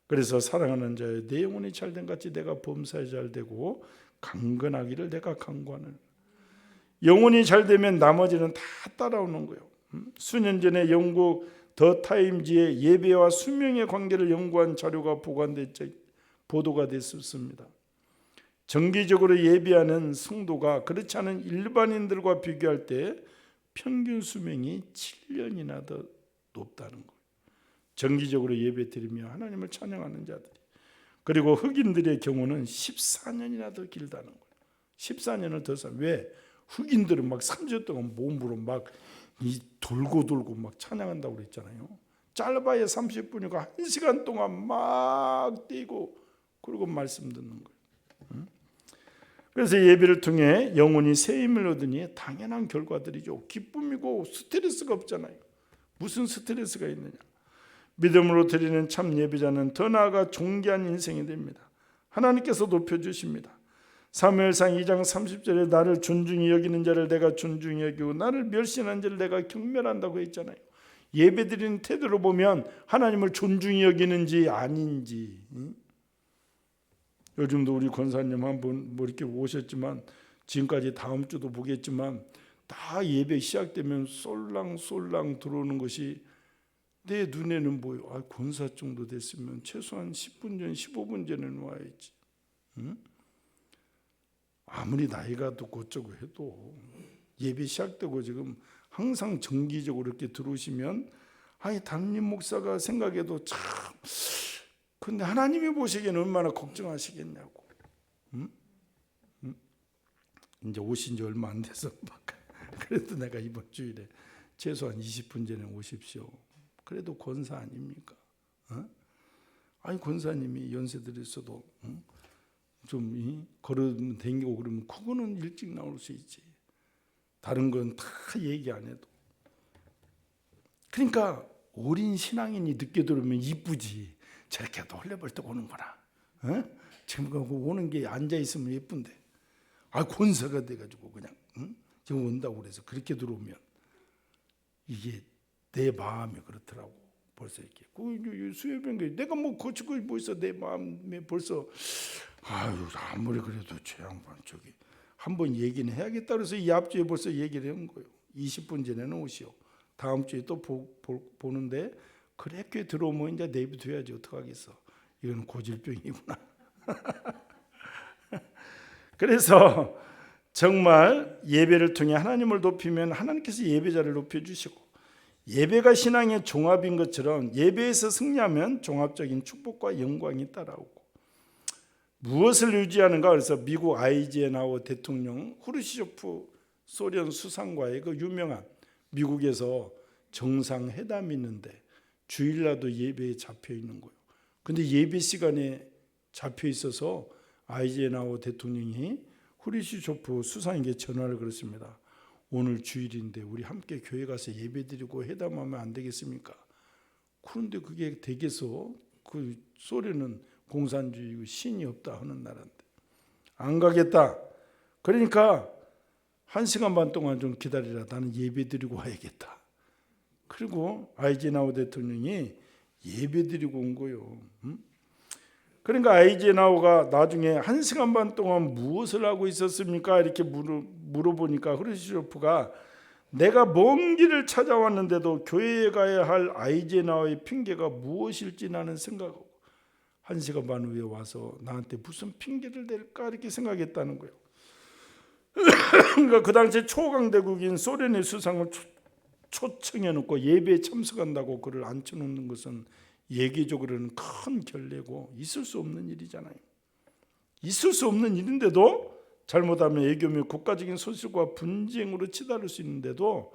그래서 사랑하는 자여, 내 영혼이 잘된 같이 내가 범사에 잘되고 강건하기를 내가 간구하는. 영혼이 잘되면 나머지는 다 따라오는 거예요. 수년 전에 영국 더 타임즈의 예배와 수명의 관계를 연구한 자료가 보도가 됐습니다. 정기적으로 예배하는 성도가 그렇지 않은 일반인들과 비교할 때 평균 수명이 7년이나 더 높다는 거예요. 정기적으로 예배 드리며 하나님을 찬양하는 자들이. 그리고 흑인들의 경우는 14년이나 더 길다는 거예요. 14년을 더 산. 왜? 흑인들은 막 3주 동안 몸으로 막 돌고 막 찬양한다고 그랬잖아요. 짧아야 30분이고 1시간 동안 막 뛰고 그리고 말씀 듣는 거예요. 그래서 예배를 통해 영혼이 새 힘을 얻으니 당연한 결과들이죠. 기쁨이고 스트레스가 없잖아요. 무슨 스트레스가 있느냐. 믿음으로 드리는 참 예배자는 더 나아가 존귀한 인생이 됩니다. 하나님께서 높여주십니다. 사무엘상 2장 30절에 나를 존중히 여기는 자를 내가 존중히 여기고 나를 멸시하는 자를 내가 경멸한다고 했잖아요. 예배드리는 태도로 보면 하나님을 존중히 여기는지 아닌지. 요즘도 우리 권사님 한분 뭐 이렇게 오셨지만, 지금까지 다음 주도 보겠지만 다 예배 시작되면 쏠랑쏠랑 들어오는 것이 내 눈에는 보여. 권사 정도 됐으면 최소한 10분 전 15분 전에는 와야지. 아무리 나이가 또 곧저고 해도 예배 시작되고 지금 항상 정기적으로 이렇게 들어오시면, 담임 목사가 생각해도 참, 근데 하나님이 보시기에는 얼마나 걱정하시겠냐고. 이제 오신 지 얼마 안 돼서 그래도 내가 이번 주일에 최소한 20분 전에 오십시오. 그래도 권사 아닙니까? 권사님이 연세 들었어도 좀 걸으면 댕기고 그러면 그거는 일찍 나올 수 있지. 다른 건 다 얘기 안 해도. 그러니까 어린 신앙인이 늦게 들어오면 이쁘지. 저렇게 헐레벌떡 오는구나. 지금 오는 게 앉아 있으면 예쁜데. 권사가 돼가지고 그냥 지금 온다고 그래서 그렇게 들어오면 이게 내 마음이 그렇더라고. 벌써 이렇게 수요병 내가 뭐 고치고 뭐 있어. 내 마음에 벌써 아무리 그래도 저 양반 저기 한번 얘기는 해야겠다 그래서 이 앞주에 벌써 얘기를 한 거예요. 20분 전에는 오시오. 다음 주에 또 보는데 그렇게 들어오면 이제 내비둬야지 어떡하겠어. 이건 고질병이구나. 그래서 정말 예배를 통해 하나님을 높이면 하나님께서 예배자를 높여주시고, 예배가 신앙의 종합인 것처럼 예배에서 승리하면 종합적인 축복과 영광이 따라오고, 무엇을 유지하는가? 그래서 미국 아이젠하워 대통령 후르시초프 소련 수상과의 그 유명한 미국에서 정상회담이 있는데 주일날도 예배에 잡혀 있는 거예요. 근데 예배 시간에 잡혀 있어서 아이젠하워 대통령이 후르시초프 수상에게 전화를 걸었습니다. 오늘 주일인데 우리 함께 교회 가서 예배드리고 회담하면 안 되겠습니까? 그런데 그게 되겠어? 그 소련은 공산주의 신이 없다 하는 나라인데 안 가겠다. 그러니까 1시간 반 동안 좀 기다리라. 나는 예배드리고 와야겠다. 그리고 아이젠하워 대통령이 예배드리고 온 거예요. 그러니까 아이젠하워가 나중에 1시간 반 동안 무엇을 하고 있었습니까? 이렇게 물어보니까 흐르시초프가 내가 먼 길을 찾아왔는데도 교회에 가야 할 아이젠하워의 핑계가 무엇일지 나는 생각하고 1시간 반 후에 와서 나한테 무슨 핑계를 댈까 이렇게 생각했다는 거예요. 그러니까 그 당시에 초강대국인 소련의 수상을 초청해 놓고 예배에 참석한다고 그를 앉혀놓는 것은 예계적으로는 큰 결례고 있을 수 없는 일이잖아요. 있을 수 없는 일인데도 잘못하면 애교 및 국가적인 소실과 분쟁으로 치달을 수 있는데도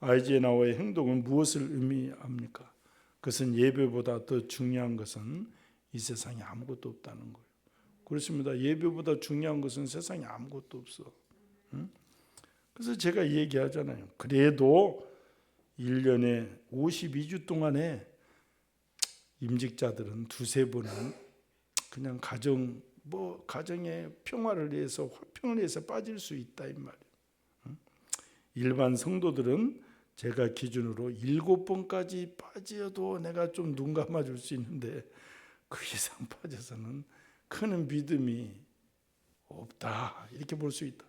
아이젠하워의 행동은 무엇을 의미합니까? 그것은 예배보다 더 중요한 것은 이 세상에 아무것도 없다는 거예요. 그렇습니다. 예배보다 중요한 것은 세상에 아무것도 없어. 그래서 제가 얘기하잖아요. 그래도 1년에 52주 동안에 임직자들은 두세 번은 그냥 가정의 평화를 위해서 화평을 위해서 빠질 수 있다 이 말이에요. 일반 성도들은 제가 기준으로 7번까지 빠져도 내가 좀 눈 감아줄 수 있는데 그 이상 빠져서는 큰 믿음이 없다 이렇게 볼 수 있다.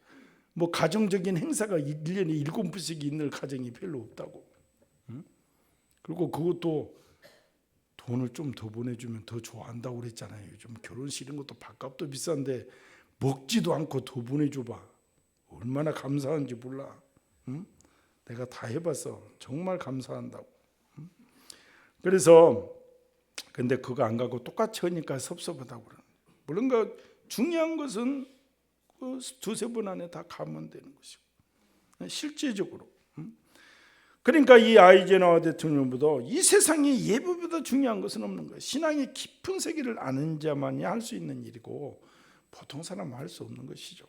뭐 가정적인 행사가 1년에 7번씩 있는 가정이 별로 없다고. 그리고 그것도 돈을 좀 더 보내주면 더 좋아한다고 그랬잖아요. 요즘 결혼식 이런 것도 밥값도 비싼데 먹지도 않고 더 보내줘봐. 얼마나 감사한지 몰라. 내가 다 해봤어. 정말 감사한다고. 그래서 근데 그거 안 가고 똑같이 하니까 섭섭하다고 그러는. 물론 그 중요한 것은 그 두세 번 안에 다 가면 되는 것이고 실제적으로. 그러니까 이 아이젠하워 대통령보다 이 세상에 예배보다 중요한 것은 없는 거예요. 신앙의 깊은 세계를 아는 자만이 할 수 있는 일이고 보통 사람은 할 수 없는 것이죠.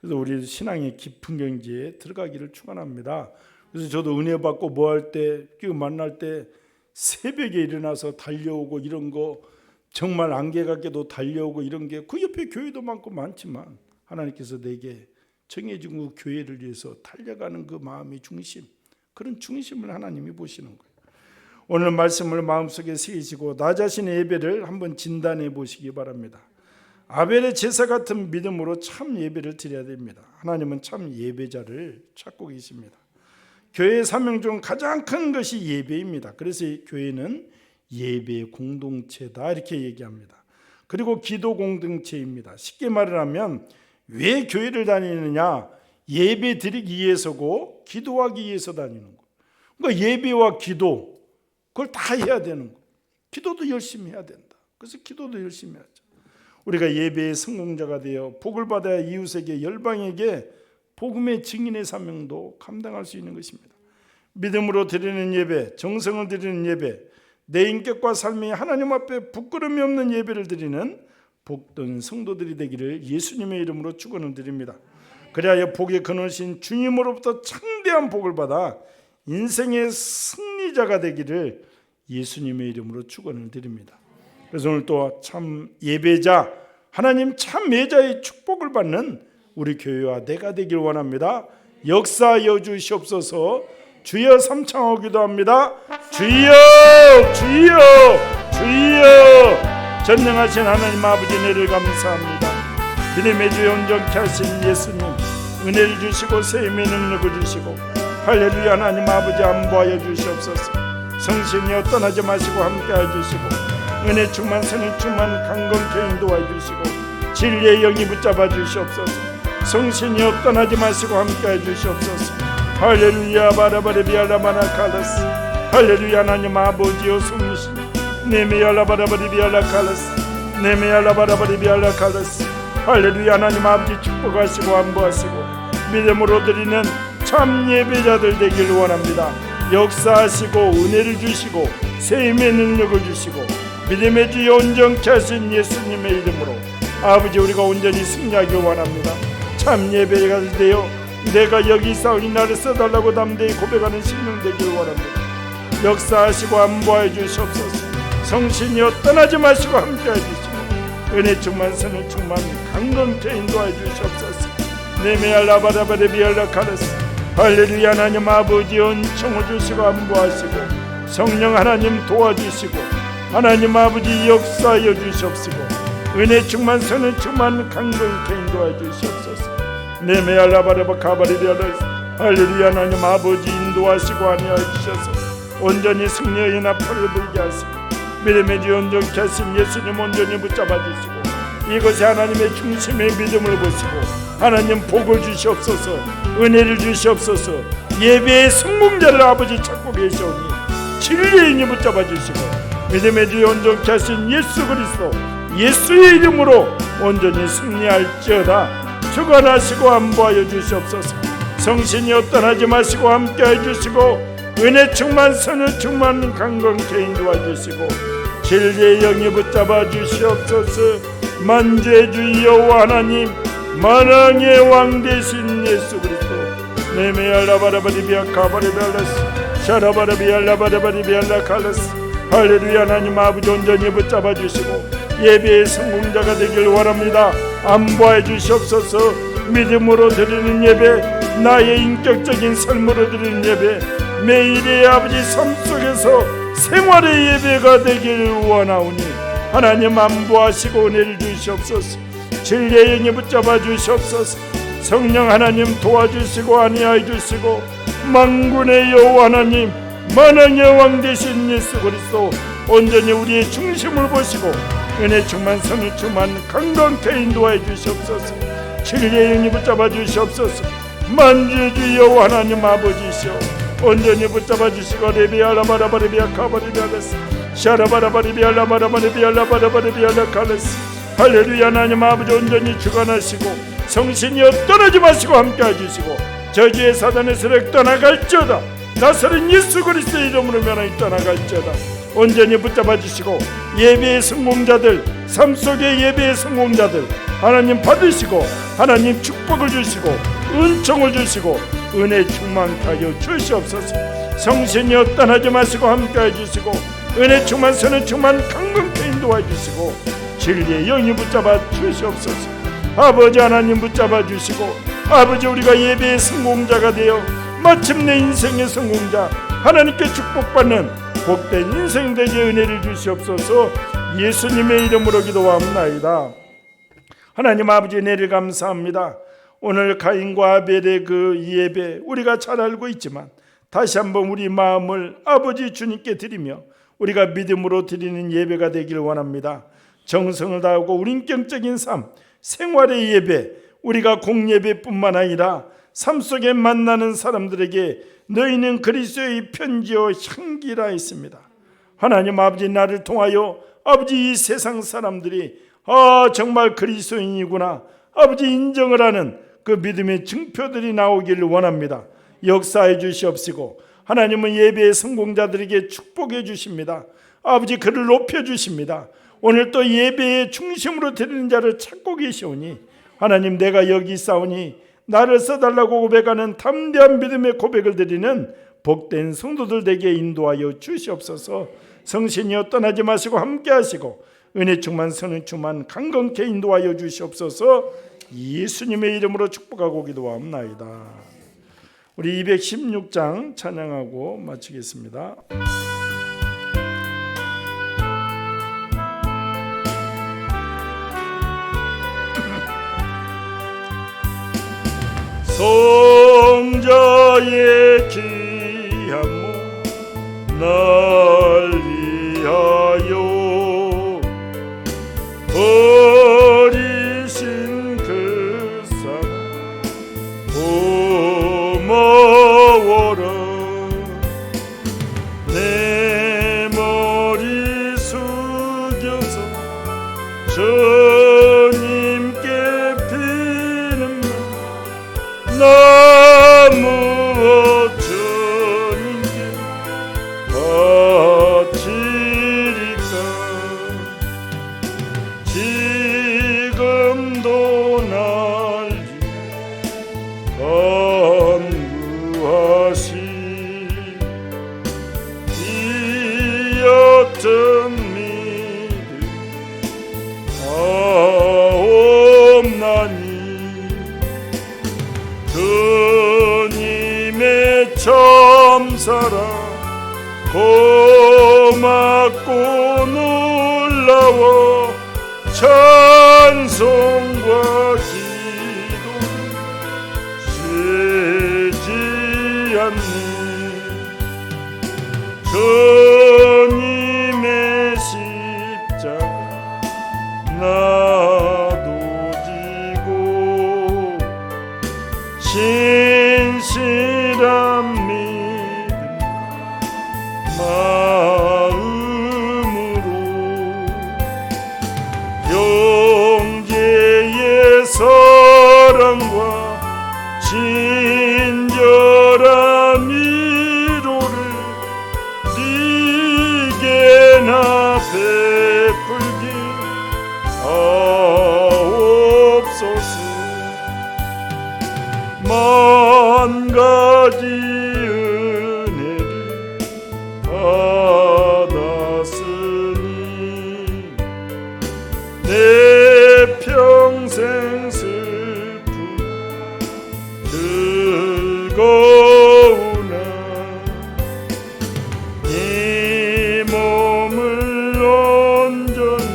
그래서 우리 신앙의 깊은 경지에 들어가기를 축원합니다. 그래서 저도 은혜 받고 뭐 할 때 만날 때 새벽에 일어나서 달려오고 이런 거 정말 안개같게도 달려오고 이런 게 그 옆에 교회도 많고 많지만 하나님께서 내게 정해진 그 교회를 위해서 달려가는 그 마음의 중심, 그런 중심을 하나님이 보시는 거예요. 오늘 말씀을 마음속에 새기시고 나 자신의 예배를 한번 진단해 보시기 바랍니다. 아벨의 제사 같은 믿음으로 참 예배를 드려야 됩니다. 하나님은 참 예배자를 찾고 계십니다. 교회의 사명 중 가장 큰 것이 예배입니다. 그래서 교회는 예배 공동체다 이렇게 얘기합니다. 그리고 기도 공동체입니다. 쉽게 말을 하면 왜 교회를 다니느냐? 예배 드리기 위해서고 기도하기 위해서 다니는 거. 그러니까 예배와 기도 그걸 다 해야 되는 거. 기도도 열심히 해야 된다. 그래서 기도도 열심히 하죠. 우리가 예배의 성공자가 되어 복을 받아야 이웃에게 열방에게 복음의 증인의 사명도 감당할 수 있는 것입니다. 믿음으로 드리는 예배, 정성을 드리는 예배, 내 인격과 삶이 하나님 앞에 부끄러움이 없는 예배를 드리는 복된 성도들이 되기를 예수님의 이름으로 축원을 드립니다. 그리하여 복의 근원이신 주님으로부터 창대한 복을 받아 인생의 승리자가 되기를 예수님의 이름으로 축원을 드립니다. 그래서 오늘 또 참 예배자, 하나님 참 예자의 축복을 받는 우리 교회와 내가 되길 원합니다. 역사하여 주시옵소서. 주여 삼창하고 기도합니다. 주여 주여 주여. 전능하신 하나님 아버지 은혜를 감사합니다. 믿음의 주여 온전케 하신 예수님 은혜를 주시고 세임의 능력을 주시고 할렐루야. 하나님 아버지 안보하여 주시옵소서. 성신이여 떠나지 마시고 함께하여 주시고 은혜 충만 선을 충만 강건케 인도하여 주시고 진리의 영이 붙잡아 주시옵소서. 성신이여 떠나지 마시고 함께하여 주시옵소서. 할렐루야. 바라바레비알라마나 칼라스. 할렐루야. 하나님 아버지여 성신 네메알라바라바리비알라 칼라스. 네메알라바라바리비알라 칼라스. 할렐루야. 하나님 아버지 축복하시고 안보하시고 믿음으로 드리는 참 예배자들 되길 원합니다. 역사하시고 은혜를 주시고 세임의 능력을 주시고 믿음의 주여 온전케 하신 예수님의 이름으로 아버지 우리가 온전히 승리하길 원합니다. 참 예배가 되어 내가 여기 있사오니 나를 써달라고 담대히 고백하는 심령 되길 원합니다. 역사하시고 안보하여 주시옵소서. 성신이여 떠나지 마시고 함께하여 주시고 은혜 충만 선을 충만 강건케 인도하여 주시옵소서. 네메알라바라바레비알라 카르스. 할렐루야. 하나님 아버지 은총을 주시고 안보하시고 성령 하나님 도와주시고 하나님 아버지 역사하여 주시옵시고 은혜 충만 선을 충만 강건케 인도하여 주시옵소서. 네메알라바라바 카바리비알라 할렐루야. 하나님 아버지 인도하시고 안위하여 주셔서 온전히 승리의 나팔을 불게 하시고 믿음의 주 온전케 하신 예수님 온전히 붙잡아 주시고 이것이 하나님의 중심의 믿음을 보시고 하나님 복을 주시옵소서. 은혜를 주시옵소서. 예배의 성공자를 아버지 찾고 계시오니 진리의 인이 붙잡아 주시고 믿음의 주 온전케 하신 예수 그리스도 예수의 이름으로 온전히 승리할지어다. 주관하시고 안보하여 주시옵소서. 성신이 어떠하지 마시고 함께해 주시고 은혜 충만 선을 충만 강건케 인도해 주시고 진리의 영이 붙잡아 주시옵소서. 만주의 주 여호와 하나님 만왕의 왕 되신 예수 그리스도 네메알라바라바리비아 카바리비알라스 샤라바라비알라바라바리비알라 칼라스 할렐루야. 하나님 아버지 온전히 붙잡아 주시고 예배의 성공자가 되길 원합니다. 안보해 주시옵소서. 믿음으로 드리는 예배, 나의 인격적인 삶으로 드리는 예배, 매일의 아버지 삶 속에서 생활의 예배가 되길 원하오니 하나님 안보하시고 은혜를 주시옵소서. 진리의 영이 붙잡아 주시옵소서. 성령 하나님 도와주시고 안위하여 주시고 만군의 여호와 하나님 만왕의 왕 되신 예수 그리스도 온전히 우리의 중심을 보시고 은혜 충만 선을 충만 강건케 인도하여 주시옵소서. 진리의 영이 붙잡아 주시옵소서. 만주의 주 여호와 하나님 아버지시여 온전히 붙잡아 주시고 레비알라바라바리비아 카바리비알라스 샤라바라바리비알라바라바리비알라바라바리비알라 칼라스 할렐루야. 하나님 아버지 온전히 주관하시고 성신이여 떠나지 마시고 함께해 주시고 저주의 사단의 세력 떠나갈지어다. 나사렛 예수 그리스도의 이름으로 면하여 떠나갈지어다. 온전히 붙잡아 주시고 예배의 성공자들 삶 속의 예배의 성공자들 하나님 받으시고 하나님 축복을 주시고 은총을 주시고 은혜 충만케 하여 주시옵소서. 성신이여 떠나지 마시고 함께해 주시고 은혜 충만 선을 충만 강건케 인도해 주시고 진리의 영이 붙잡아 주시옵소서. 아버지 하나님 붙잡아 주시고 아버지 우리가 예배의 성공자가 되어 마침내 인생의 성공자 하나님께 축복받는 복된 인생 되게 은혜를 주시옵소서. 예수님의 이름으로 기도합나이다. 하나님 아버지 은혜를 감사합니다. 오늘 가인과 아벨의 그 예배 우리가 잘 알고 있지만 다시 한번 우리 마음을 아버지 주님께 드리며 우리가 믿음으로 드리는 예배가 되길 원합니다. 정성을 다하고 우린격적인 삶 생활의 예배 우리가 공예배뿐만 아니라 삶 속에 만나는 사람들에게 너희는 그리스도의 편지요 향기라 했습니다. 하나님 아버지 나를 통하여 아버지 이 세상 사람들이 정말 그리스도인이구나 아버지 인정을 하는 그 믿음의 증표들이 나오기를 원합니다. 역사해 주시옵시고 하나님은 예배의 성공자들에게 축복해 주십니다. 아버지 그를 높여 주십니다. 오늘 또 예배의 중심으로 드리는 자를 찾고 계시오니 하나님 내가 여기 있사오니 나를 써달라고 고백하는 담대한 믿음의 고백을 드리는 복된 성도들 되게 인도하여 주시옵소서. 성신이여 떠나지 마시고 함께 하시고 은혜 충만 선을 충만 강건케 인도하여 주시옵소서. 예수님의 이름으로 축복하고 기도합나이다. 우리 216장 찬양하고 마치겠습니다. 성자의 귀한 몸 날 위하여 버리신 그 사랑 고마워라. 내 머리 숙여서 주님께 피는 나무어 주님께 바치리까. 지금도 날 간구하시 이 어떤 믿음 없나니. 주님의 참사랑 고맙고 놀라워 찬송과 기도 쉬지 않네. 주님의 십자가 나도 지고 신실한 믿음 마음으로 형제의 사랑과 친절한 위로를 네게나 베풀기 하옵소서. 만 가지 은혜를 받았으니 내 평생 슬픔 즐거우나 이 몸을 온전히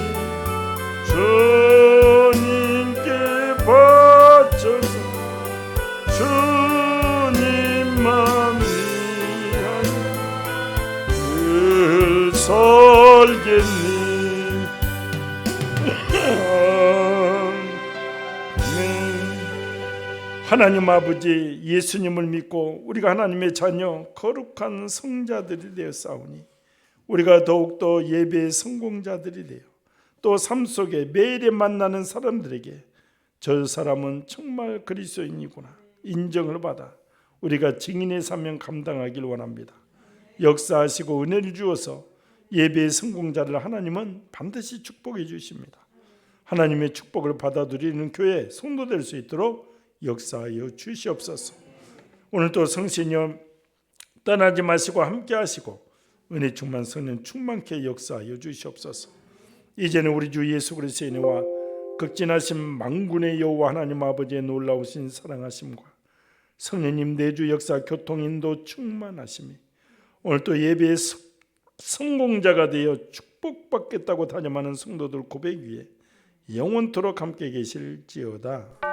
주님께 바쳐서 주님만 위하여 늘 살겠니. 하나님 아버지, 예수님을 믿고 우리가 하나님의 자녀 거룩한 성자들이 되었사오니 우리가 더욱더 예배의 성공자들이 되어 또 삶 속에 매일에 만나는 사람들에게 저 사람은 정말 그리스도인이구나 인정을 받아 우리가 증인의 사명 감당하길 원합니다. 역사하시고 은혜를 주어서 예배의 성공자를 하나님은 반드시 축복해 주십니다. 하나님의 축복을 받아들이는 교회 성도 될 수 있도록 역사하여 주시옵소서. 오늘도 성신여 떠나지 마시고 함께 하시고 은혜 충만 성령 충만케 역사하여 주시옵소서. 이제는 우리 주 예수 그리스도의 은혜와 극진하신 만군의 여호와 하나님 아버지의 놀라우신 사랑하심과 성령님 내주 역사 교통 인도 충만하심이 오늘 또 예배의 성공자가 되어 축복받겠다고 다짐하는 성도들 고백 위에 영원토록 함께 계실지어다.